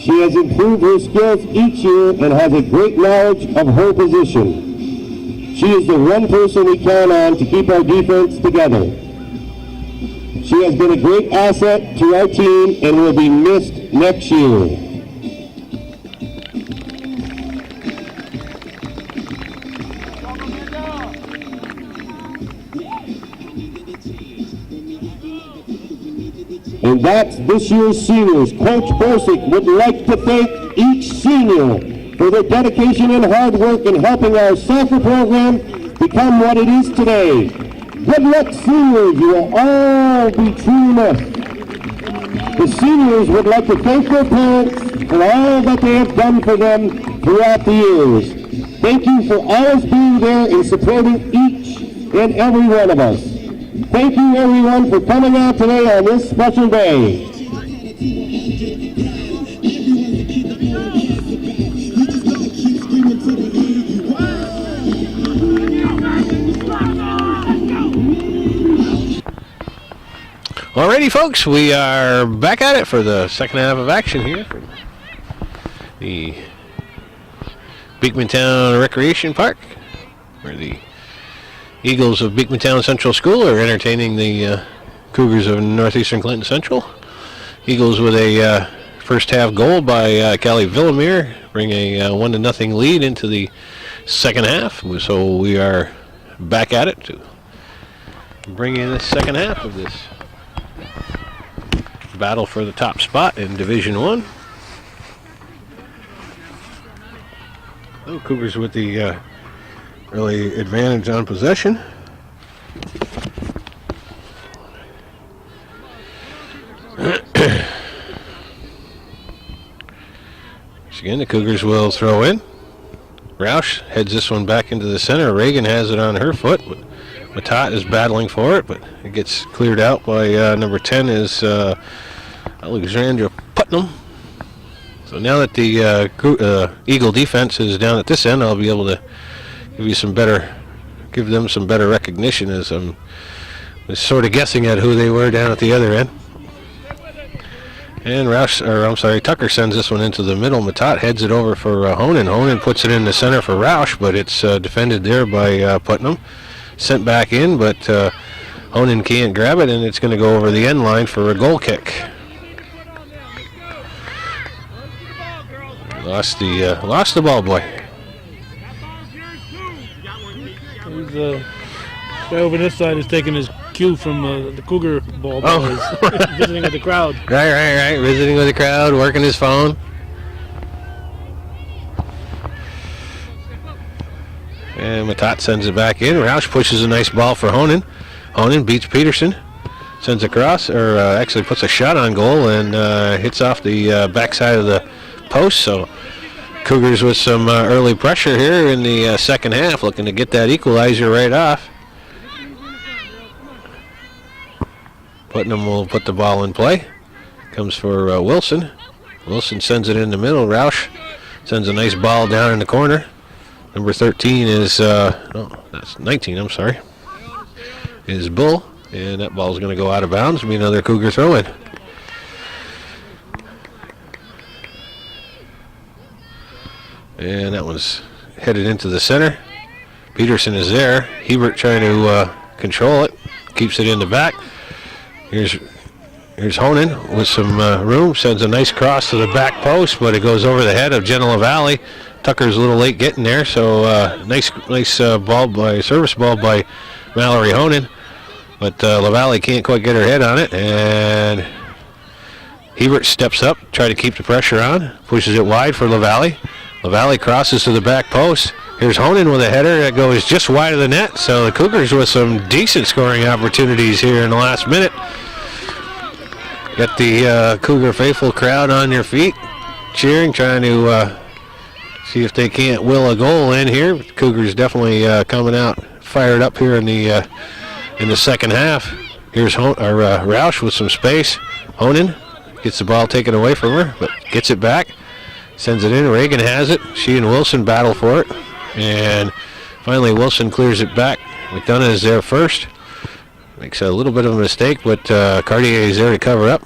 Speaker 1: She has improved her skills each year and has a great knowledge of her position. She is the one person we count on to keep our defense together. She has been a great asset to our team and will be missed next year. And that's this year's seniors. Coach Bosick would like to thank each senior for their dedication and hard work in helping our soccer program become what it is today. Good luck, seniors. You will all be truly missed. The seniors would like to thank their parents for all that they have done for them throughout the years. Thank you for always being there and supporting each and every one of us. Thank you, everyone, for coming out today on this special day.
Speaker 3: Alrighty, folks, we are back at it for the second half of action here from the Beekmantown Recreation Park, where the Eagles of Beekmantown Central School are entertaining the Cougars of Northeastern Clinton Central. Eagles with a first half goal by Kelly Villamere, bring a 1-0 lead into the second half. So we are back at it to bring in the second half of this battle for the top spot in Division 1. So Cougars with the early advantage on possession. Again, the Cougars will throw in. Roush heads this one back into the center. Reagan has it on her foot. Matat is battling for it, but it gets cleared out by number 10 is Alexandra Putnam. So now that the Eagle defense is down at this end, I'll be able to give them some better recognition, as I'm sort of guessing at who they were down at the other end. And Tucker sends this one into the middle. Matat heads it over for Honan. Honan puts it in the center for Roush, but it's defended there by Putnam. Sent back in, but Honan can't grab it, and it's going to go over the end line for a goal kick. Lost the ball boy.
Speaker 2: He's, guy over this side is taking his cue from the Cougar ball boys, visiting with the crowd.
Speaker 3: Right. Visiting with the crowd, working his phone. And Matat sends it back in. Roush pushes a nice ball for Honan. Honan beats Peterson. Sends across, or actually puts a shot on goal and hits off the backside of the post. So Cougars with some early pressure here in the second half, looking to get that equalizer right off. Putnam will put the ball in play. Comes for Wilson. Wilson sends it in the middle. Roush sends a nice ball down in the corner. Number 13 is, that's 19, I'm sorry, is Bull. And that ball's going to go out of bounds. It'll be another Cougar throw-in. And that one's headed into the center. Peterson is there. Hebert trying to control it. Keeps it in the back. Here's Honan with some room. Sends a nice cross to the back post, but it goes over the head of Jenna LaValle. Tucker's a little late getting there, so nice service ball by Mallory Honan. But LaValle can't quite get her head on it, and Hebert steps up, try to keep the pressure on, pushes it wide for LaValle. LaValle crosses to the back post. Here's Honan with a header that goes just wide of the net, so the Cougars with some decent scoring opportunities here in the last minute. Got the Cougar faithful crowd on their feet, cheering, trying to see if they can't will a goal in here. Cougars definitely coming out fired up here in the second half. Here's Roush with some space. Honan gets the ball taken away from her, but gets it back. Sends it in. Reagan has it. She and Wilson battle for it. And finally Wilson clears it back. McDonough is there first. Makes a little bit of a mistake, but Cartier is there to cover up.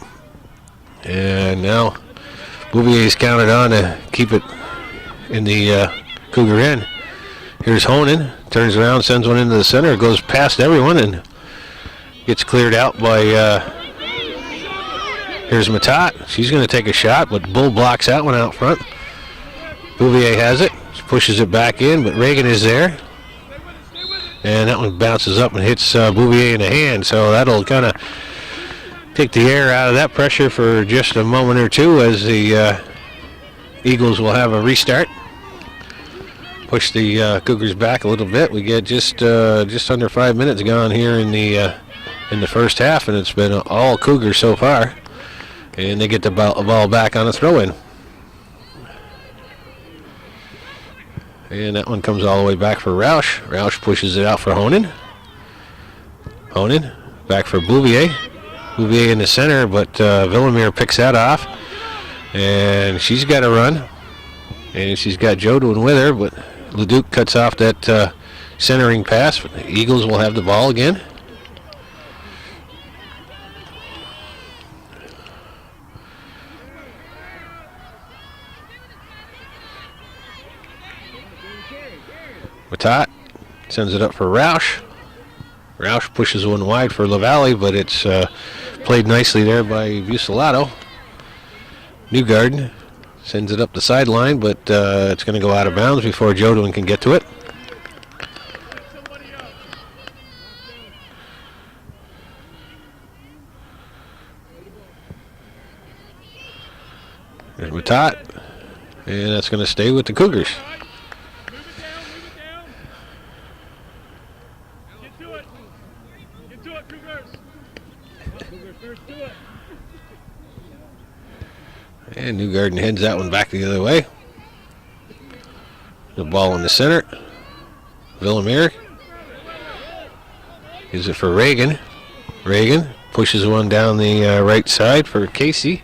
Speaker 3: And now Bouvier's counted on to keep it in the Cougar end. Here's Honan. Turns around, sends one into the center. Goes past everyone and gets cleared out by... Here's Matat. She's going to take a shot, but Bull blocks that one out front. Bouvier has it. She pushes it back in, but Reagan is there. And that one bounces up and hits Bouvier in the hand. So that'll kind of take the air out of that pressure for just a moment or two as the Eagles will have a restart. Push the Cougars back a little bit. We get just under 5 minutes gone here in the first half, and it's been all Cougars so far. And they get the ball back on a throw-in. And that one comes all the way back for Roush. Roush pushes it out for Honan. Honan back for Bouvier. Bouvier in the center, but Villamere picks that off. And she's got to run. And she's got Jodwin with her, but Leduc cuts off that centering pass. The Eagles will have the ball again. Matat sends it up for Roush. Roush pushes one wide for LaValle, but it's played nicely there by Bucelato. Newgarden sends it up the sideline, but it's going to go out of bounds before Jodwin can get to it. There's Matat, and that's going to stay with the Cougars. And Newgarden heads that one back the other way. The ball in the center. Villamere gives it for Reagan. Reagan pushes one down the right side for Casey.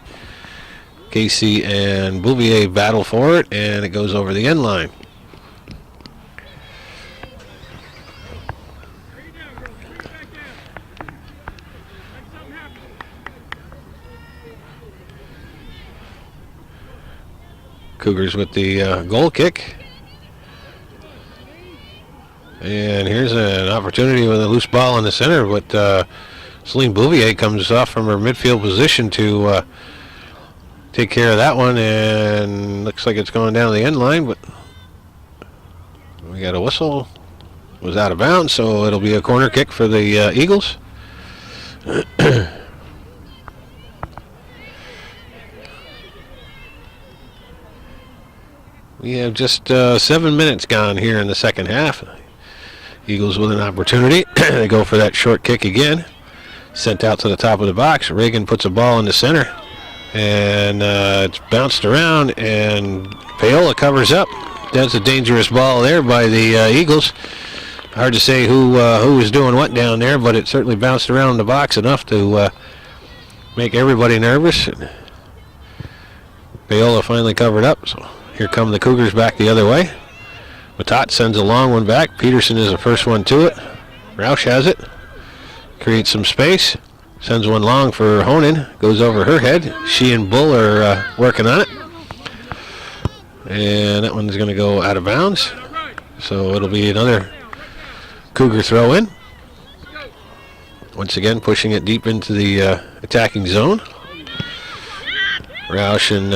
Speaker 3: Casey and Bouvier battle for it, and it goes over the end line. Cougars with the goal kick. And here's an opportunity with a loose ball in the center, but Celine Bouvier comes off from her midfield position to take care of that one, and looks like it's going down the end line, but we got a whistle. It was out of bounds, so it'll be a corner kick for the Eagles. We have just 7 minutes gone here in the second half. Eagles with an opportunity. They go for that short kick again. Sent out to the top of the box. Reagan puts a ball in the center. And it's bounced around, and Paola covers up. That's a dangerous ball there by the Eagles. Hard to say who was doing what down there, but it certainly bounced around the box enough to make everybody nervous. Paola finally covered up, so here come the Cougars back the other way. Matat sends a long one back. Peterson is the first one to it. Roush has it. Creates some space. Sends one long for Honan. Goes over her head. She and Bull are working on it. And that one's going to go out of bounds. So it'll be another Cougar throw in. Once again, pushing it deep into the attacking zone. Roush and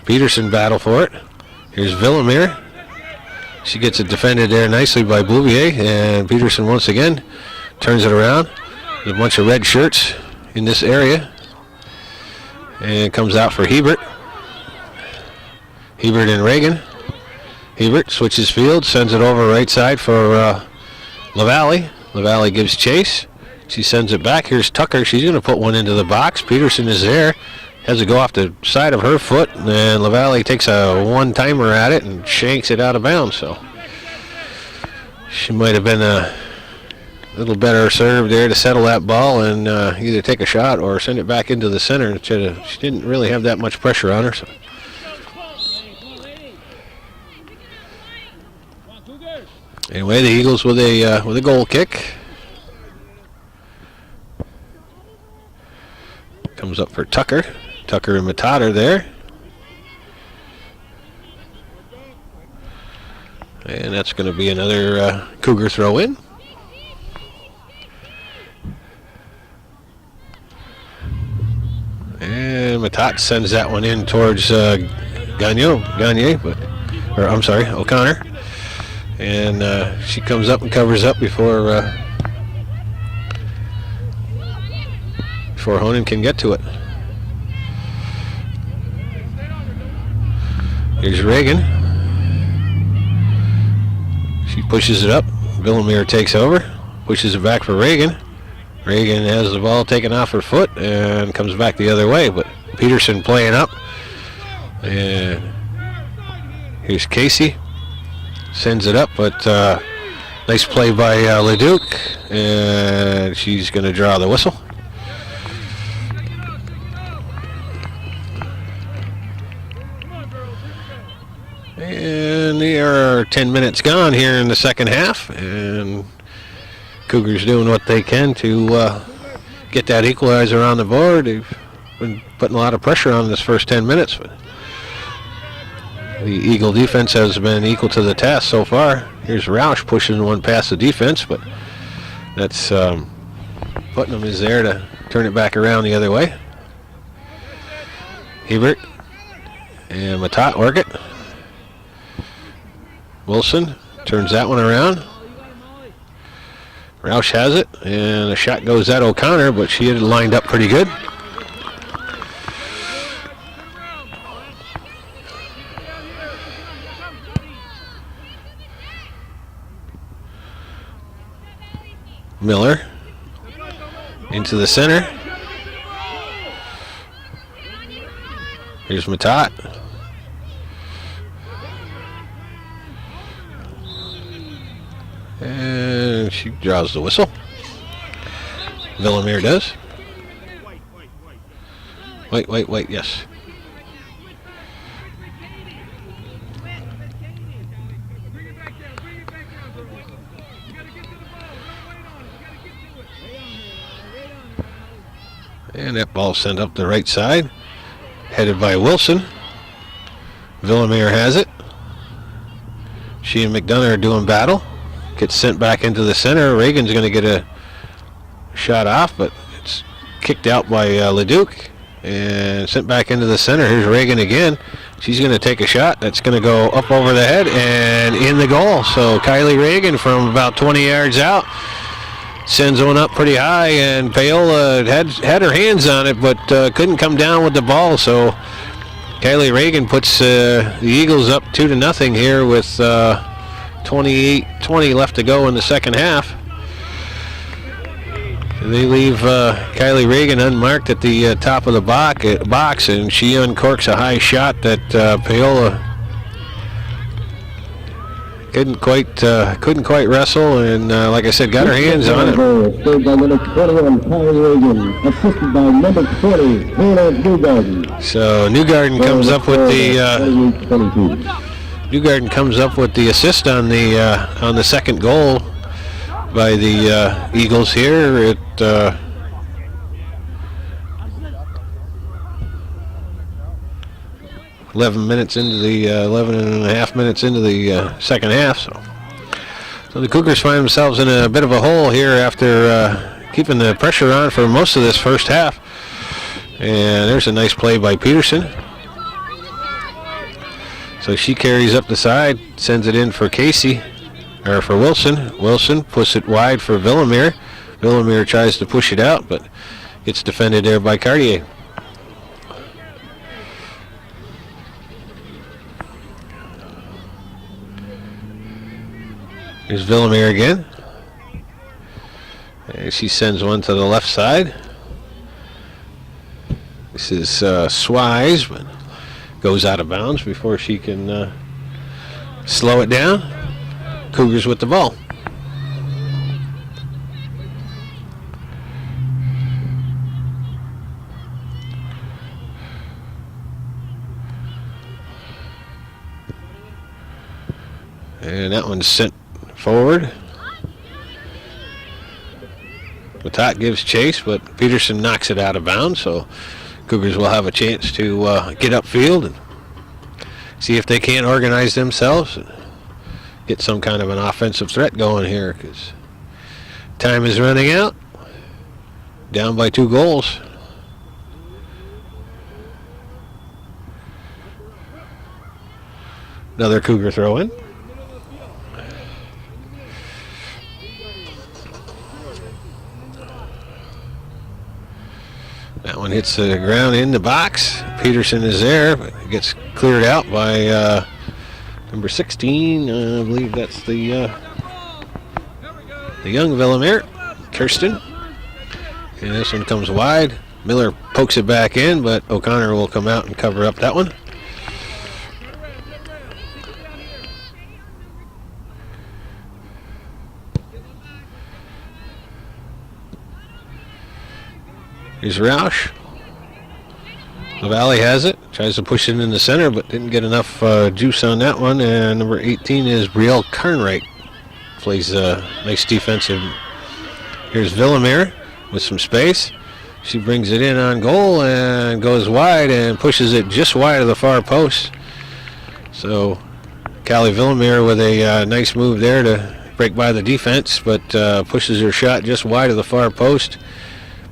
Speaker 3: Peterson battle for it. Here's Villamere. She gets it defended there nicely by Bouvier, and Peterson once again turns it around. There's a bunch of red shirts in this area, and comes out for Hebert. Hebert and Reagan. Hebert switches field, sends it over right side for LaValle. LaValle gives chase. She sends it back. Here's Tucker. She's going to put one into the box. Peterson is there. Has to go off the side of her foot, and LaValle takes a one-timer at it and shanks it out of bounds. So she might have been a little better served there to settle that ball and either take a shot or send it back into the center. She didn't really have that much pressure on her. So. Anyway, the Eagles with a goal kick. Comes up for Tucker. Tucker and Matat are there. And that's going to be another Cougar throw in. And Matat sends that one in towards Gagne, or I'm sorry, O'Connor. And she comes up and covers up before Honan can get to it. Here's Reagan. She pushes it up. Villamere takes over, pushes it back for Reagan. Reagan has the ball taken off her foot and comes back the other way, but Peterson playing up. And here's Casey. Sends it up, but nice play by Leduc, and she's going to draw the whistle. And there are 10 minutes gone here in the second half, and Cougars doing what they can to get that equalizer on the board. They've been putting a lot of pressure on this first 10 minutes, but the Eagle defense has been equal to the task so far. Here's Roush pushing one past the defense, but that's Putnam is there to turn it back around the other way. Hebert And Matat work it. Wilson turns that one around. Roush has it, and a shot goes at O'Connor, but she had it lined up pretty good. Miller into the center. Here's Matat. And she draws the whistle. Villamere does. Wait, yes. And that ball sent up the right side, headed by Wilson. Villamere has it. She and McDonough are doing battle. Gets sent back into the center. Reagan's going to get a shot off, but it's kicked out by Leduc and sent back into the center. Here's Reagan again. She's going to take a shot. That's going to go up over the head and in the goal. So Kylie Reagan from about 20 yards out sends one up pretty high, and Paola had her hands on it, but couldn't come down with the ball. So Kylie Reagan puts the Eagles up 2-0 here with 28-20 left to go in the second half. They leave Kylie Reagan unmarked at the top of the box, and she uncorks a high shot that Paola couldn't quite wrestle, and like I said, got her hands on it.
Speaker 1: Saved by number 21, Kylie Reagan, assisted by number 20, Hannah Newgarden.
Speaker 3: So Newgarden comes up with the Newgarden comes up with the assist on the second goal by the Eagles here at 11 and a half minutes into the second half. So the Cougars find themselves in a bit of a hole here after keeping the pressure on for most of this first half. And there's a nice play by Peterson. So she carries up the side, sends it in for for Wilson. Wilson puts it wide for Villamere. Villamere tries to push it out, but gets defended there by Cartier. Here's Villamere again. And she sends one to the left side. This is Swise, but goes out of bounds before she can slow it down. Cougars with the ball. And that one's sent forward. Matat gives chase, but Peterson knocks it out of bounds, so Cougars will have a chance to get upfield and see if they can't organize themselves and get some kind of an offensive threat going here, because time is running out. Down by 2 goals. Another Cougar throw in. That one hits the ground in the box. Peterson is there, but it gets cleared out by number 16. I believe that's the young Villamere, Kirsten. And this one comes wide. Miller pokes it back in, but O'Connor will come out and cover up that one. Here's Roush. LaValle has it. Tries to push it in the center, but didn't get enough juice on that one. And number 18 is Brielle Carnwright. Plays nice defensive. Here's Villamere with some space. She brings it in on goal and goes wide and pushes it just wide of the far post. So Callie Villamere with a nice move there to break by the defense, but pushes her shot just wide of the far post.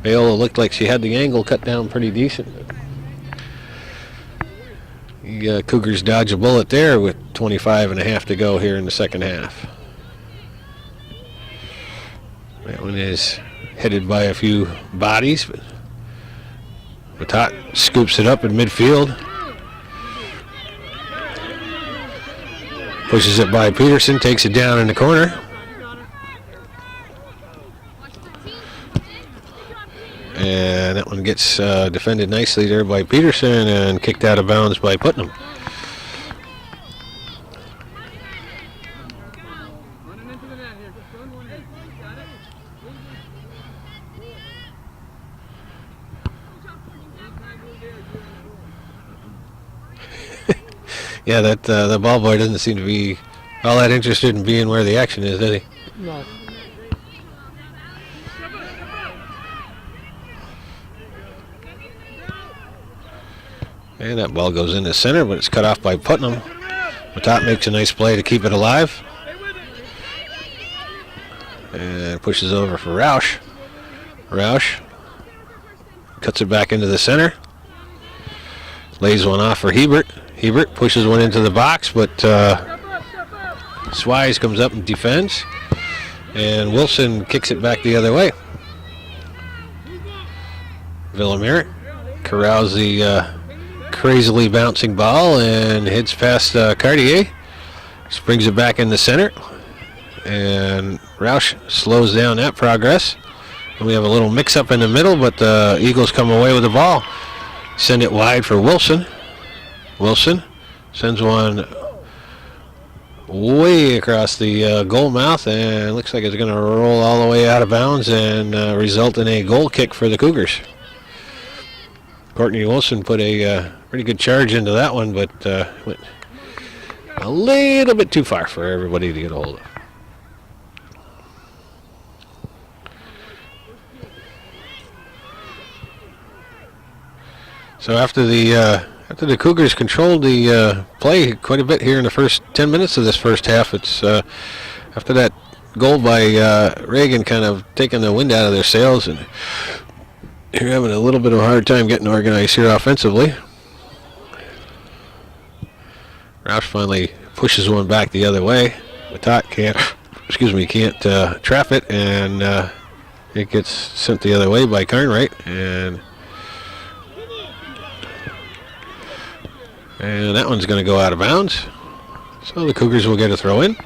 Speaker 3: Paola looked like she had the angle cut down pretty decent. The Cougars dodge a bullet there with 25 and a half to go here in the second half. That one is headed by a few bodies, but Matat scoops it up in midfield. Pushes it by Peterson, takes it down in the corner. And that one gets defended nicely there by Peterson and kicked out of bounds by Putnam. Yeah, that the ball boy doesn't seem to be all that interested in being where the action is, does he?
Speaker 4: No.
Speaker 3: And that ball goes in the center, but it's cut off by Putnam. Matat makes a nice play to keep it alive. And pushes over for Roush. Roush cuts it back into the center. Lays one off for Hebert. Hebert pushes one into the box, but Swise comes up and defends. And Wilson kicks it back the other way. Villamere corrals the crazily bouncing ball and hits past Cartier. Just brings it back in the center. And Roush slows down that progress. And we have a little mix-up in the middle, but the Eagles come away with the ball. Send it wide for Wilson. Wilson sends one way across the goal mouth, and looks like it's going to roll all the way out of bounds and result in a goal kick for the Cougars. Courtney Wilson put a pretty good charge into that one, but went a little bit too far for everybody to get a hold of. So after the Cougars controlled the play quite a bit here in the first 10 minutes of this first half, it's after that goal by Reagan kind of taking the wind out of their sails, and they're having a little bit of a hard time getting organized here offensively. Roush finally pushes one back the other way. Matat can't trap it, and it gets sent the other way by Carnwright, and that one's going to go out of bounds. So the Cougars will get a throw in.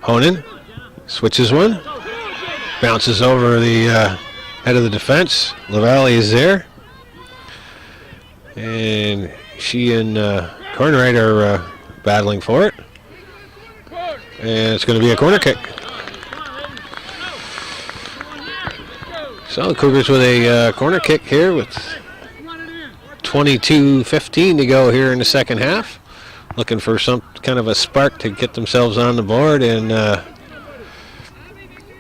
Speaker 3: Honan switches one. Bounces over the head of the defense. Lavallee is there. And she and Carnwright are battling for it. And it's going to be a corner kick. So the Cougars with a corner kick here with 22:15 to go here in the second half. Looking for some kind of a spark to get themselves on the board and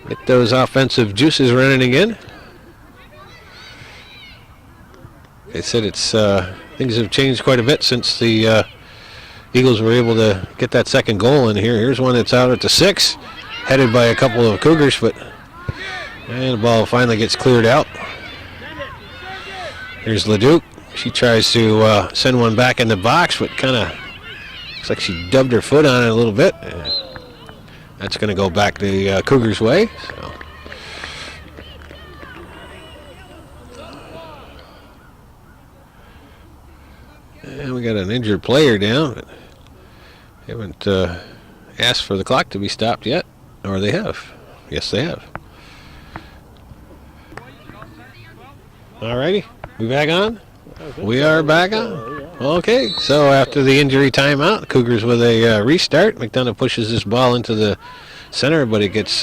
Speaker 3: get those offensive juices running again. They said it's things have changed quite a bit since the Eagles were able to get that second goal in here. Here's one that's out at the 6, headed by a couple of Cougars, and the ball finally gets cleared out. Here's Leduc. She tries to send one back in the box, but kind of looks like she dubbed her foot on it a little bit. That's going to go back the Cougars' way. So. And we got an injured player down, but they haven't asked for the clock to be stopped yet, or they have. Yes, they have. All righty, we back on? We are back on. Okay, so after the injury timeout, the Cougars with a restart. McDonough pushes this ball into the center, but it gets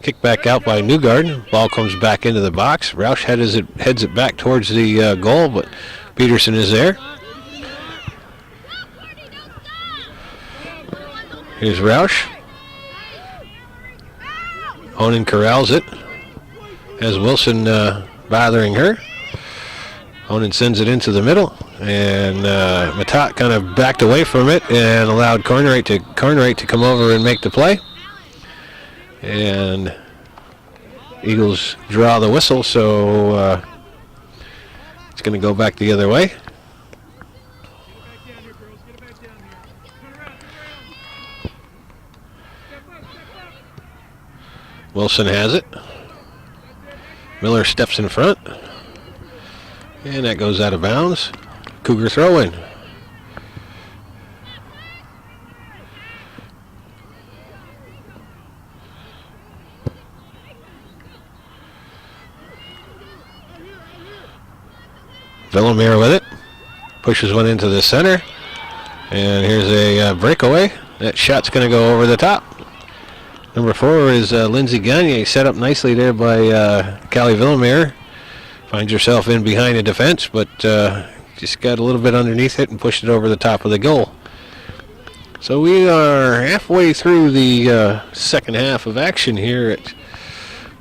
Speaker 3: kicked back out by Newgarden. Ball comes back into the box. Roush heads it back towards the goal, but Peterson is there. Here's Roush. Honan corrals it. Has Wilson bothering her. Honan sends it into the middle, and Matat kind of backed away from it and allowed Carnwright to come over and make the play. And Eagles draw the whistle, so it's going to go back the other way. Wilson has it. Miller steps in front. And that goes out of bounds. Cougar throw in. Villamere with it. Pushes one into the center. And here's a breakaway. That shot's going to go over the top. Number 4 is Lindsay Gagne, set up nicely there by Callie Villamere. Finds herself in behind the defense, but just got a little bit underneath it and pushed it over the top of the goal. So we are halfway through the second half of action here at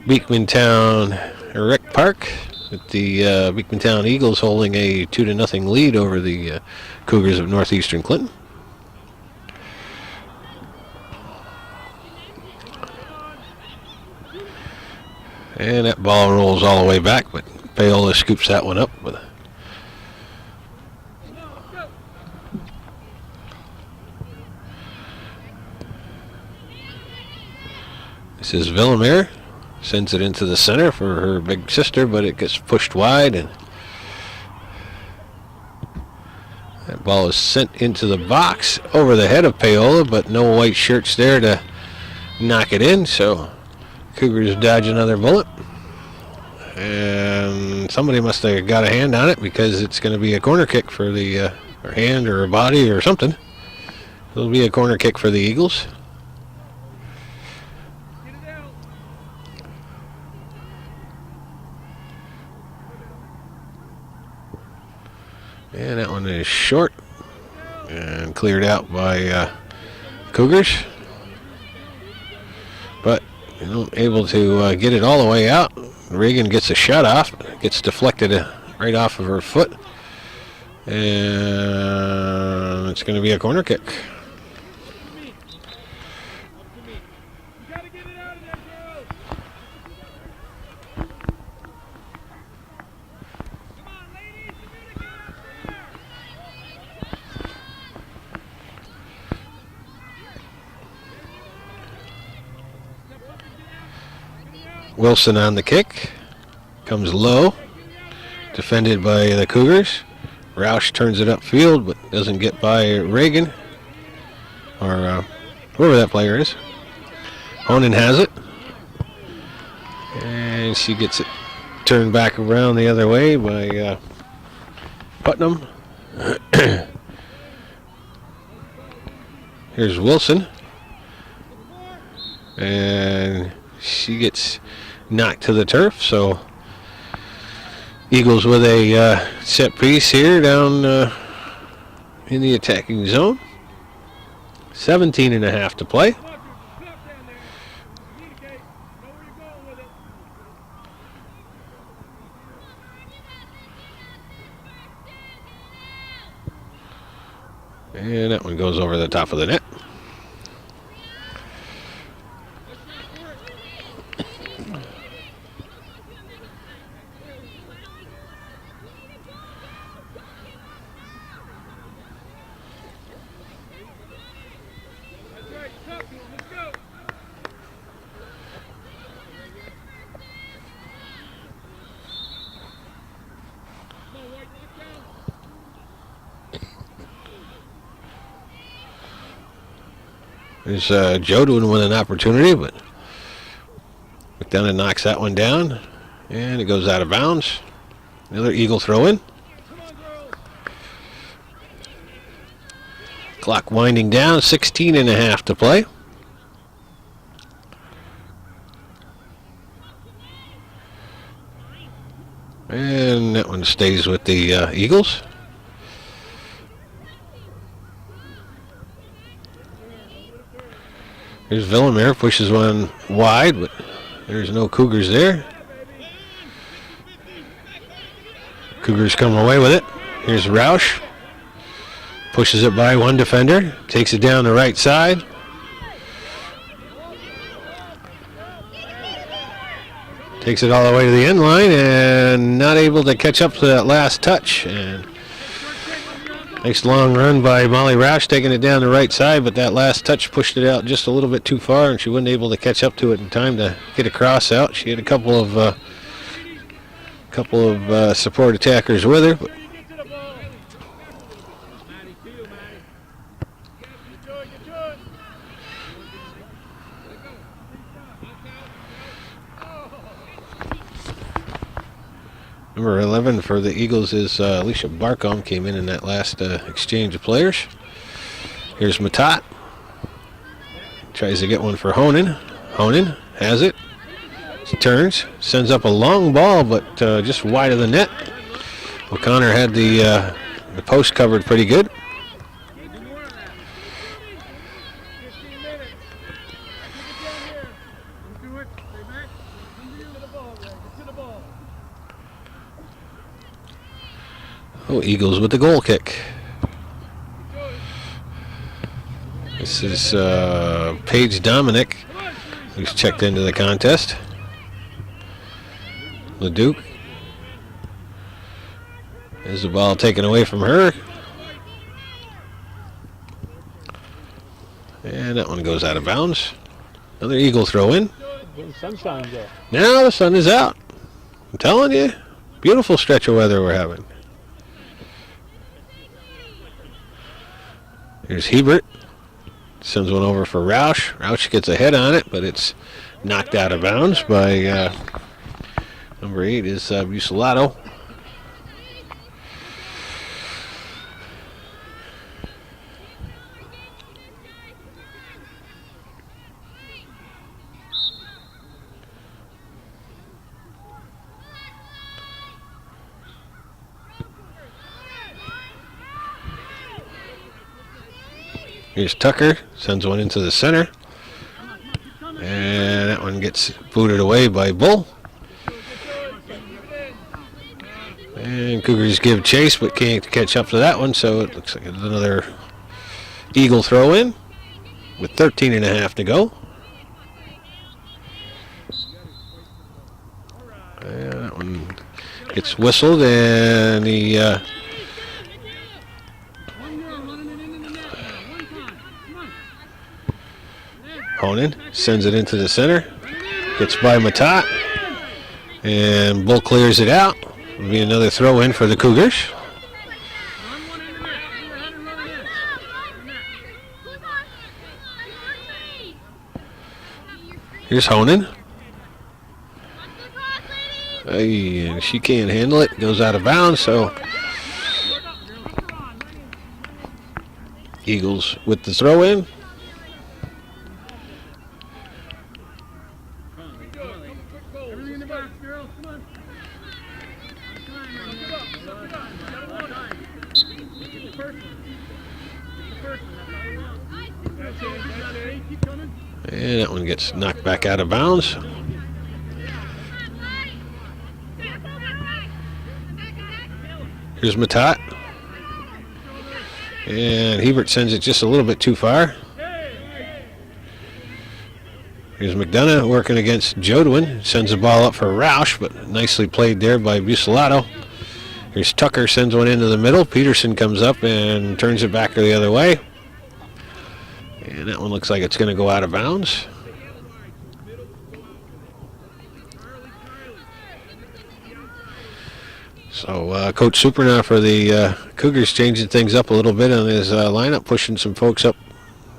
Speaker 3: Beekmantown Rec Park, with the Beekmantown Eagles holding a 2-0 lead over the Cougars of Northeastern Clinton. And that ball rolls all the way back, but Paola scoops that one up. This is Villamere. Sends it into the center for her big sister, but it gets pushed wide, and that ball is sent into the box over the head of Paola, but no white shirts there to knock it in, so Cougars dodge another bullet. And somebody must have got a hand on it, because it's going to be a corner kick for the or hand or a body or something. It'll be a corner kick for the Eagles. And that one is short and cleared out by Cougars. But able to get it all the way out. Reagan gets a shot off, gets deflected right off of her foot, and it's going to be a corner kick. Wilson on the kick. Comes low. Defended by the Cougars. Roush turns it upfield, but doesn't get by Reagan. Or whoever that player is. Honan has it. And she gets it turned back around the other way by Putnam. Here's Wilson. And she gets knocked to the turf, so Eagles with a set piece here down in the attacking zone. 17.5 to play. And that one goes over the top of the net. There's Joe doing with an opportunity, but McDonough knocks that one down, and it goes out of bounds. Another Eagle throw in. Clock winding down, 16.5 to play. And that one stays with the Eagles. Here's Villamere, pushes one wide, but there's no Cougars there. Cougars come away with it. Here's Roush. Pushes it by one defender. Takes it down the right side. Takes it all the way to the end line and not able to catch up to that last touch. And nice long run by Molly Roush, taking it down the right side, but that last touch pushed it out just a little bit too far, and she wasn't able to catch up to it in time to get a cross out. She had a couple of support attackers with her. But number 11 for the Eagles is Alicia Barcombe, came in that last exchange of players. Here's Matat. Tries to get one for Honan. Honan has it. She turns, sends up a long ball, but just wide of the net. O'Connor had the post covered pretty good. Oh, Eagles with the goal kick. This is Paige Dominic, who's checked into the contest. Leduc. There's the ball taken away from her. And that one goes out of bounds. Another Eagle throw in. Now the sun is out. I'm telling you, beautiful stretch of weather we're having. Here's Hebert. Sends one over for Roush. Roush gets a head on it, but it's knocked out of bounds by number 8 is Bucelato. Here's Tucker, sends one into the center. And that one gets booted away by Bull. And Cougars give chase, but can't catch up to that one, so it looks like another Eagle throw in with 13.5 to go. And that one gets whistled, and the Honan sends it into the center. Gets by Matat. And Bull clears it out. It'll be another throw in for the Cougars. Here's Honan. And she can't handle it. Goes out of bounds, so Eagles with the throw in. And that one gets knocked back out of bounds. Here's Matat. And Hebert sends it just a little bit too far. Here's McDonough working against Jodwin. Sends the ball up for Roush, but nicely played there by Bucelato. Here's Tucker, sends one into the middle. Peterson comes up and turns it back the other way. And that one looks like it's going to go out of bounds. So Coach Supernaw for the Cougars changing things up a little bit on his lineup, pushing some folks up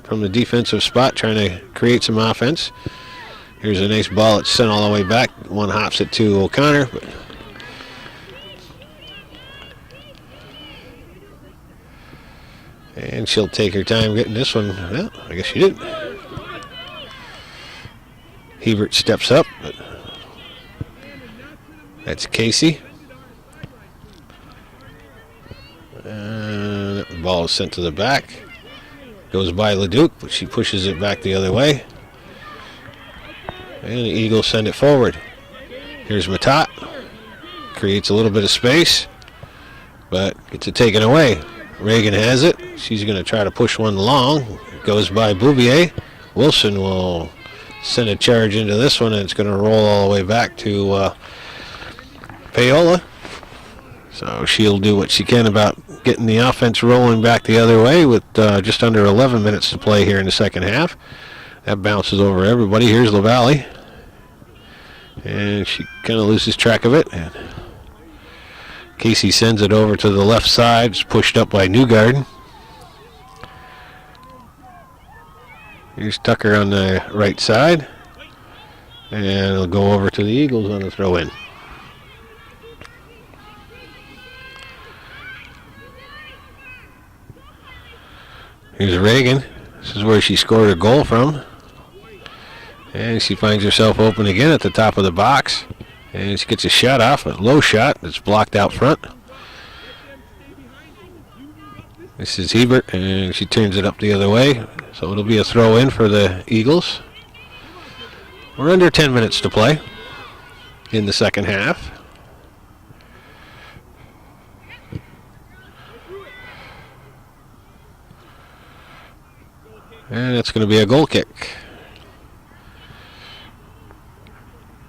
Speaker 3: from the defensive spot, trying to create some offense. Here's a nice ball. It's sent all the way back. One hops it to O'Connor. And she'll take her time getting this one. Well, I guess she didn't. Hebert steps up. But that's Casey. And the ball is sent to the back. Goes by Leduc, but she pushes it back the other way. And the Eagles send it forward. Here's Matat. Creates a little bit of space, but gets it taken away. Reagan has it. She's going to try to push one long. Goes by Bouvier. Wilson will send a charge into this one, and it's going to roll all the way back to Paola. So she'll do what she can about getting the offense rolling back the other way with just under 11 minutes to play here in the second half. That bounces over everybody. Here's LaValle. And she kind of loses track of it. And Casey sends it over to the left side. It's pushed up by Newgarden. Here's Tucker on the right side. And it'll go over to the Eagles on the throw-in. Here's Reagan. This is where she scored a goal from. And she finds herself open again at the top of the box. And she gets a shot off, a low shot that's blocked out front. This is Hebert, and she turns it up the other way. So it'll be a throw in for the Eagles. We're under 10 minutes to play in the second half. And it's going to be a goal kick.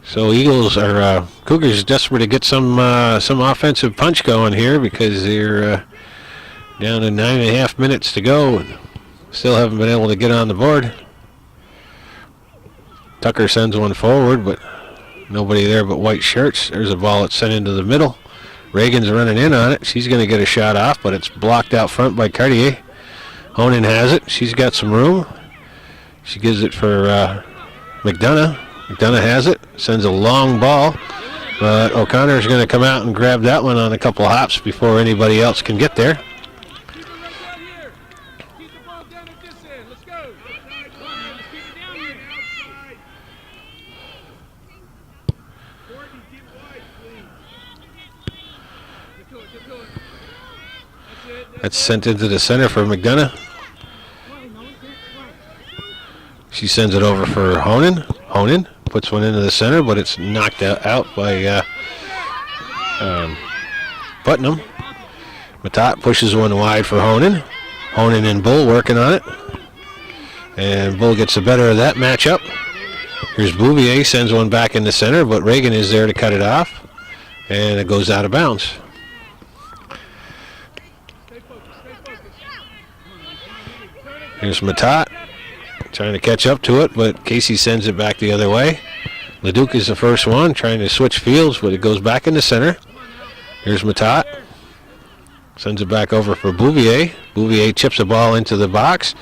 Speaker 3: So Eagles are Cougars desperate to get some offensive punch going here because they're down to 9.5 minutes to go and still haven't been able to get on the board. Tucker sends one forward, but nobody there but white shirts. There's a ball that's sent into the middle. Reagan's running in on it. She's going to get a shot off, but it's blocked out front by Cartier. Honan has it. She's got some room. She gives it for McDonough. McDonough has it, sends a long ball, but O'Connor's going to come out and grab that one on a couple of hops before anybody else can get there. That's sent into the center for McDonough. She sends it over for Honan. Honan puts one into the center, but it's knocked out by Putnam. Matat pushes one wide for Honan. Honan and Bull working on it. And Bull gets the better of that matchup. Here's Bouvier, sends one back in the center, but Reagan is there to cut it off. And it goes out of bounds. Here's Matat. Trying to catch up to it, but Casey sends it back the other way. Leduc is the first one, trying to switch fields, but it goes back in the center. Here's Matat. Sends it back over for Bouvier. Bouvier chips a ball into the box.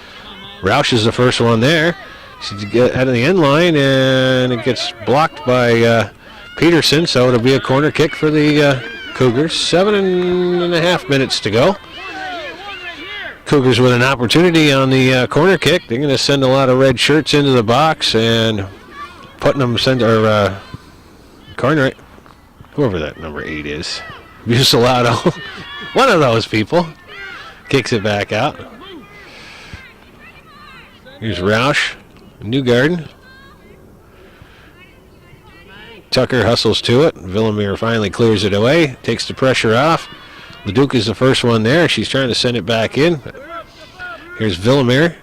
Speaker 3: Roush is the first one there. She's out of the end line, and it gets blocked by Peterson, so it'll be a corner kick for the Cougars. 7.5 minutes to go. Cougars with an opportunity on the corner kick. They're going to send a lot of red shirts into the box, and Putnam corner it. Whoever that number 8 is. Bucelato. One of those people. Kicks it back out. Here's Roush. Newgarden. Tucker hustles to it. Villamir finally clears it away. Takes the pressure off. Leduc is the first one there. She's trying to send it back in. Here's Villamir.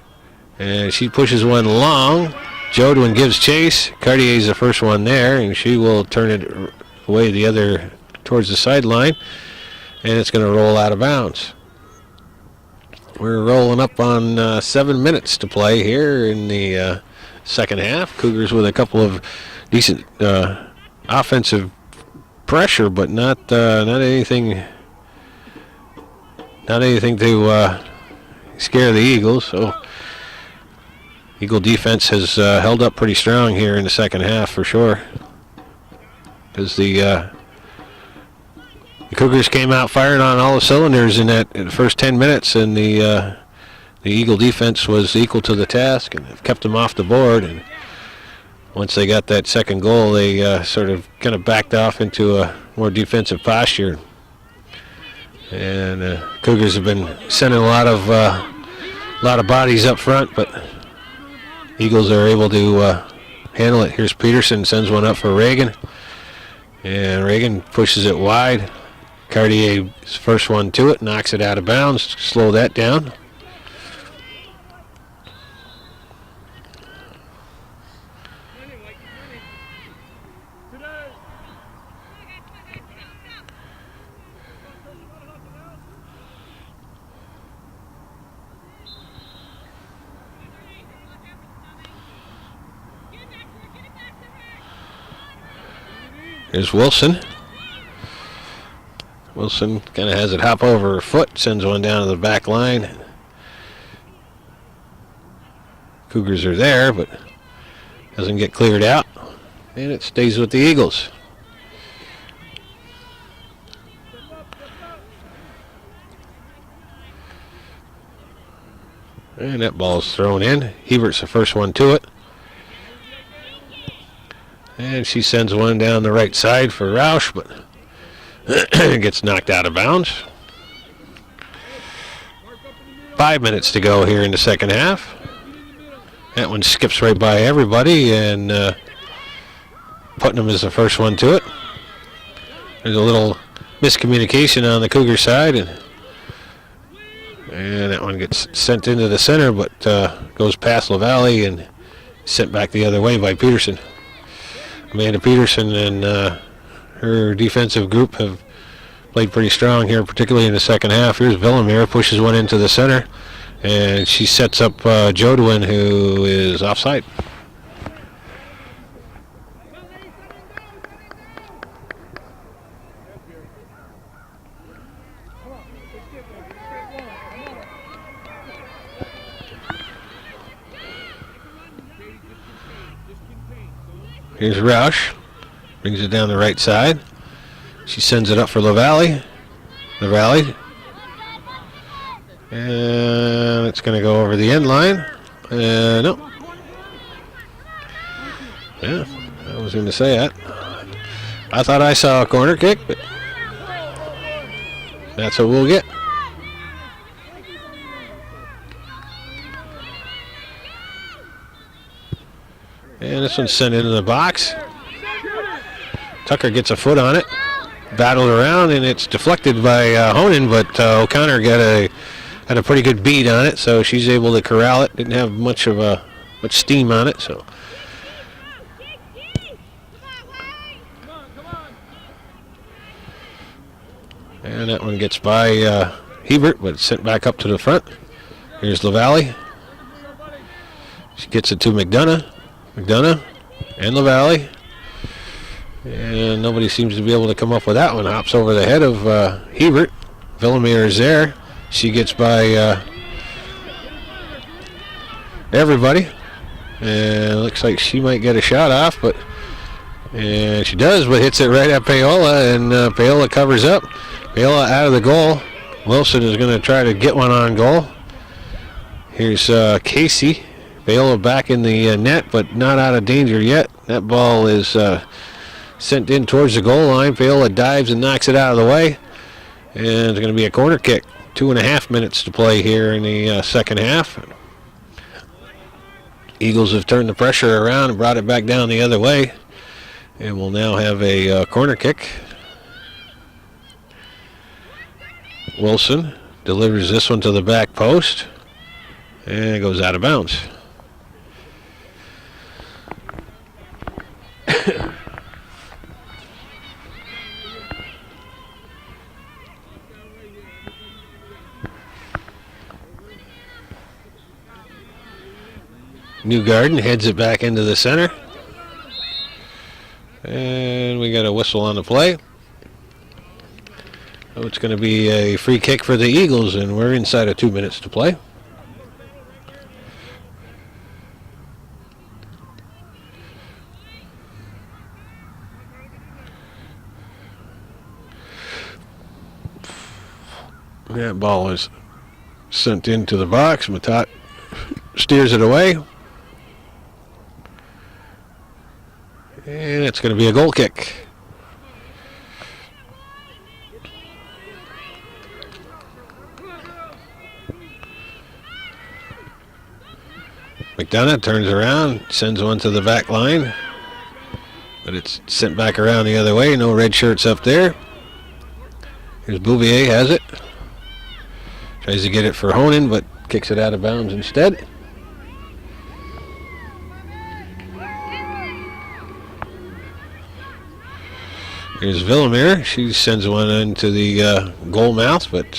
Speaker 3: And she pushes one long. Jodwin gives chase. Cartier's the first one there, and she will turn it away the other towards the sideline. And it's going to roll out of bounds. We're rolling up on 7 minutes to play here in the second half. Cougars with a couple of decent offensive pressure, but not anything to scare the Eagles. So Eagle defense has held up pretty strong here in the second half for sure. Because the Cougars came out firing on all the cylinders in the first 10 minutes, and the Eagle defense was equal to the task and have kept them off the board. And once they got that second goal, they sort of kind of backed off into a more defensive posture. And Cougars have been sending a lot of bodies up front, but Eagles are able to handle it. Here's Peterson, sends one up for Reagan, and Reagan pushes it wide. Cartier's first one to it, knocks it out of bounds. Slow that down. Here's Wilson. Wilson kind of has it hop over her foot, sends one down to the back line. Cougars are there, but doesn't get cleared out. And it stays with the Eagles. And that ball's thrown in. Hebert's the first one to it. And she sends one down the right side for Roush, but gets knocked out of bounds. 5 minutes to go here in the second half. That one skips right by everybody, and Putnam is the first one to it. There's a little miscommunication on the Cougar side, and that one gets sent into the center, but goes past LaValle and sent back the other way by Peterson. Amanda Peterson and her defensive group have played pretty strong here, particularly in the second half. Here's Villamere, pushes one into the center, and she sets up Jodwin, who is offside. Here's Roush, brings it down the right side. She sends it up for LaValle. LaValle. And it's going to go over the end line. No. Yeah, I was going to say that. I thought I saw a corner kick, but that's what we'll get. And this one's sent into the box. Tucker gets a foot on it, battled around, and it's deflected by Honan, but O'Connor had a pretty good beat on it, so she's able to corral it. Didn't have much steam on it, so. And that one gets by Hebert, but it's sent back up to the front. Here's LaValle. She gets it to McDonough and LaValle. And nobody seems to be able to come up with that one. Hops over the head of Hebert. Villamere is there. She gets by everybody. And looks like she might get a shot off, and she does, but hits it right at Paola, and Paola covers up. Paola out of the goal. Wilson is going to try to get one on goal. Here's Casey. Paola back in the net, but not out of danger yet. That ball is sent in towards the goal line. Paola dives and knocks it out of the way. And it's going to be a corner kick. 2.5 minutes to play here in the second half. Eagles have turned the pressure around and brought it back down the other way. And we'll now have a corner kick. Wilson delivers this one to the back post. And it goes out of bounds. Newgarden heads it back into the center. And we got a whistle on the play. So it's going to be a free kick for the Eagles, and we're inside of 2 minutes to play. That ball is sent into the box. Matat steers it away. And it's going to be a goal kick. McDonough turns around, sends one to the back line. But it's sent back around the other way. No red shirts up there. Here's Bouvier, has it. Tries to get it for Honan, but kicks it out of bounds instead. Here's Villamere. She sends one into the goal mouth, but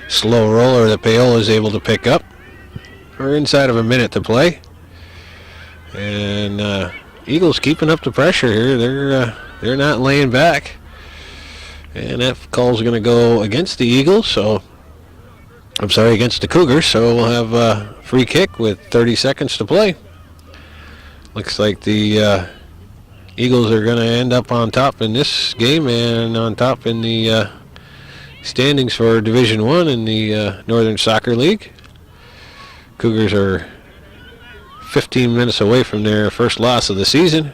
Speaker 3: slow roller that Paola is able to pick up. We're inside of a minute to play. And Eagles keeping up the pressure here. They're they're not laying back. And that call's going to go against the Eagles, so I'm sorry, against the Cougars, so we'll have a free kick with 30 seconds to play. Looks like the Eagles are going to end up on top in this game and on top in the standings for Division I in the Northern Soccer League. Cougars are 15 minutes away from their first loss of the season,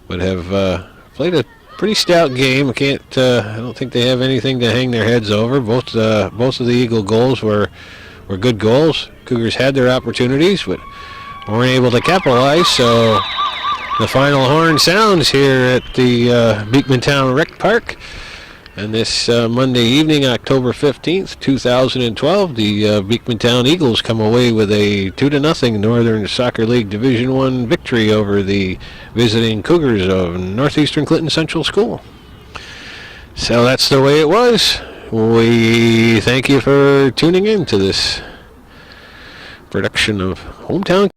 Speaker 3: but have played a pretty stout game. I don't think they have anything to hang their heads over. Both of the Eagle goals were good goals. Cougars had their opportunities, but weren't able to capitalize. So the final horn sounds here at the Beekmantown Rec Park. And this Monday evening, October 15th, 2012, the Beekmantown Eagles come away with a 2-0 Northern Soccer League Division I victory over the visiting Cougars of Northeastern Clinton Central School. So that's the way it was. We thank you for tuning in to this production of Hometown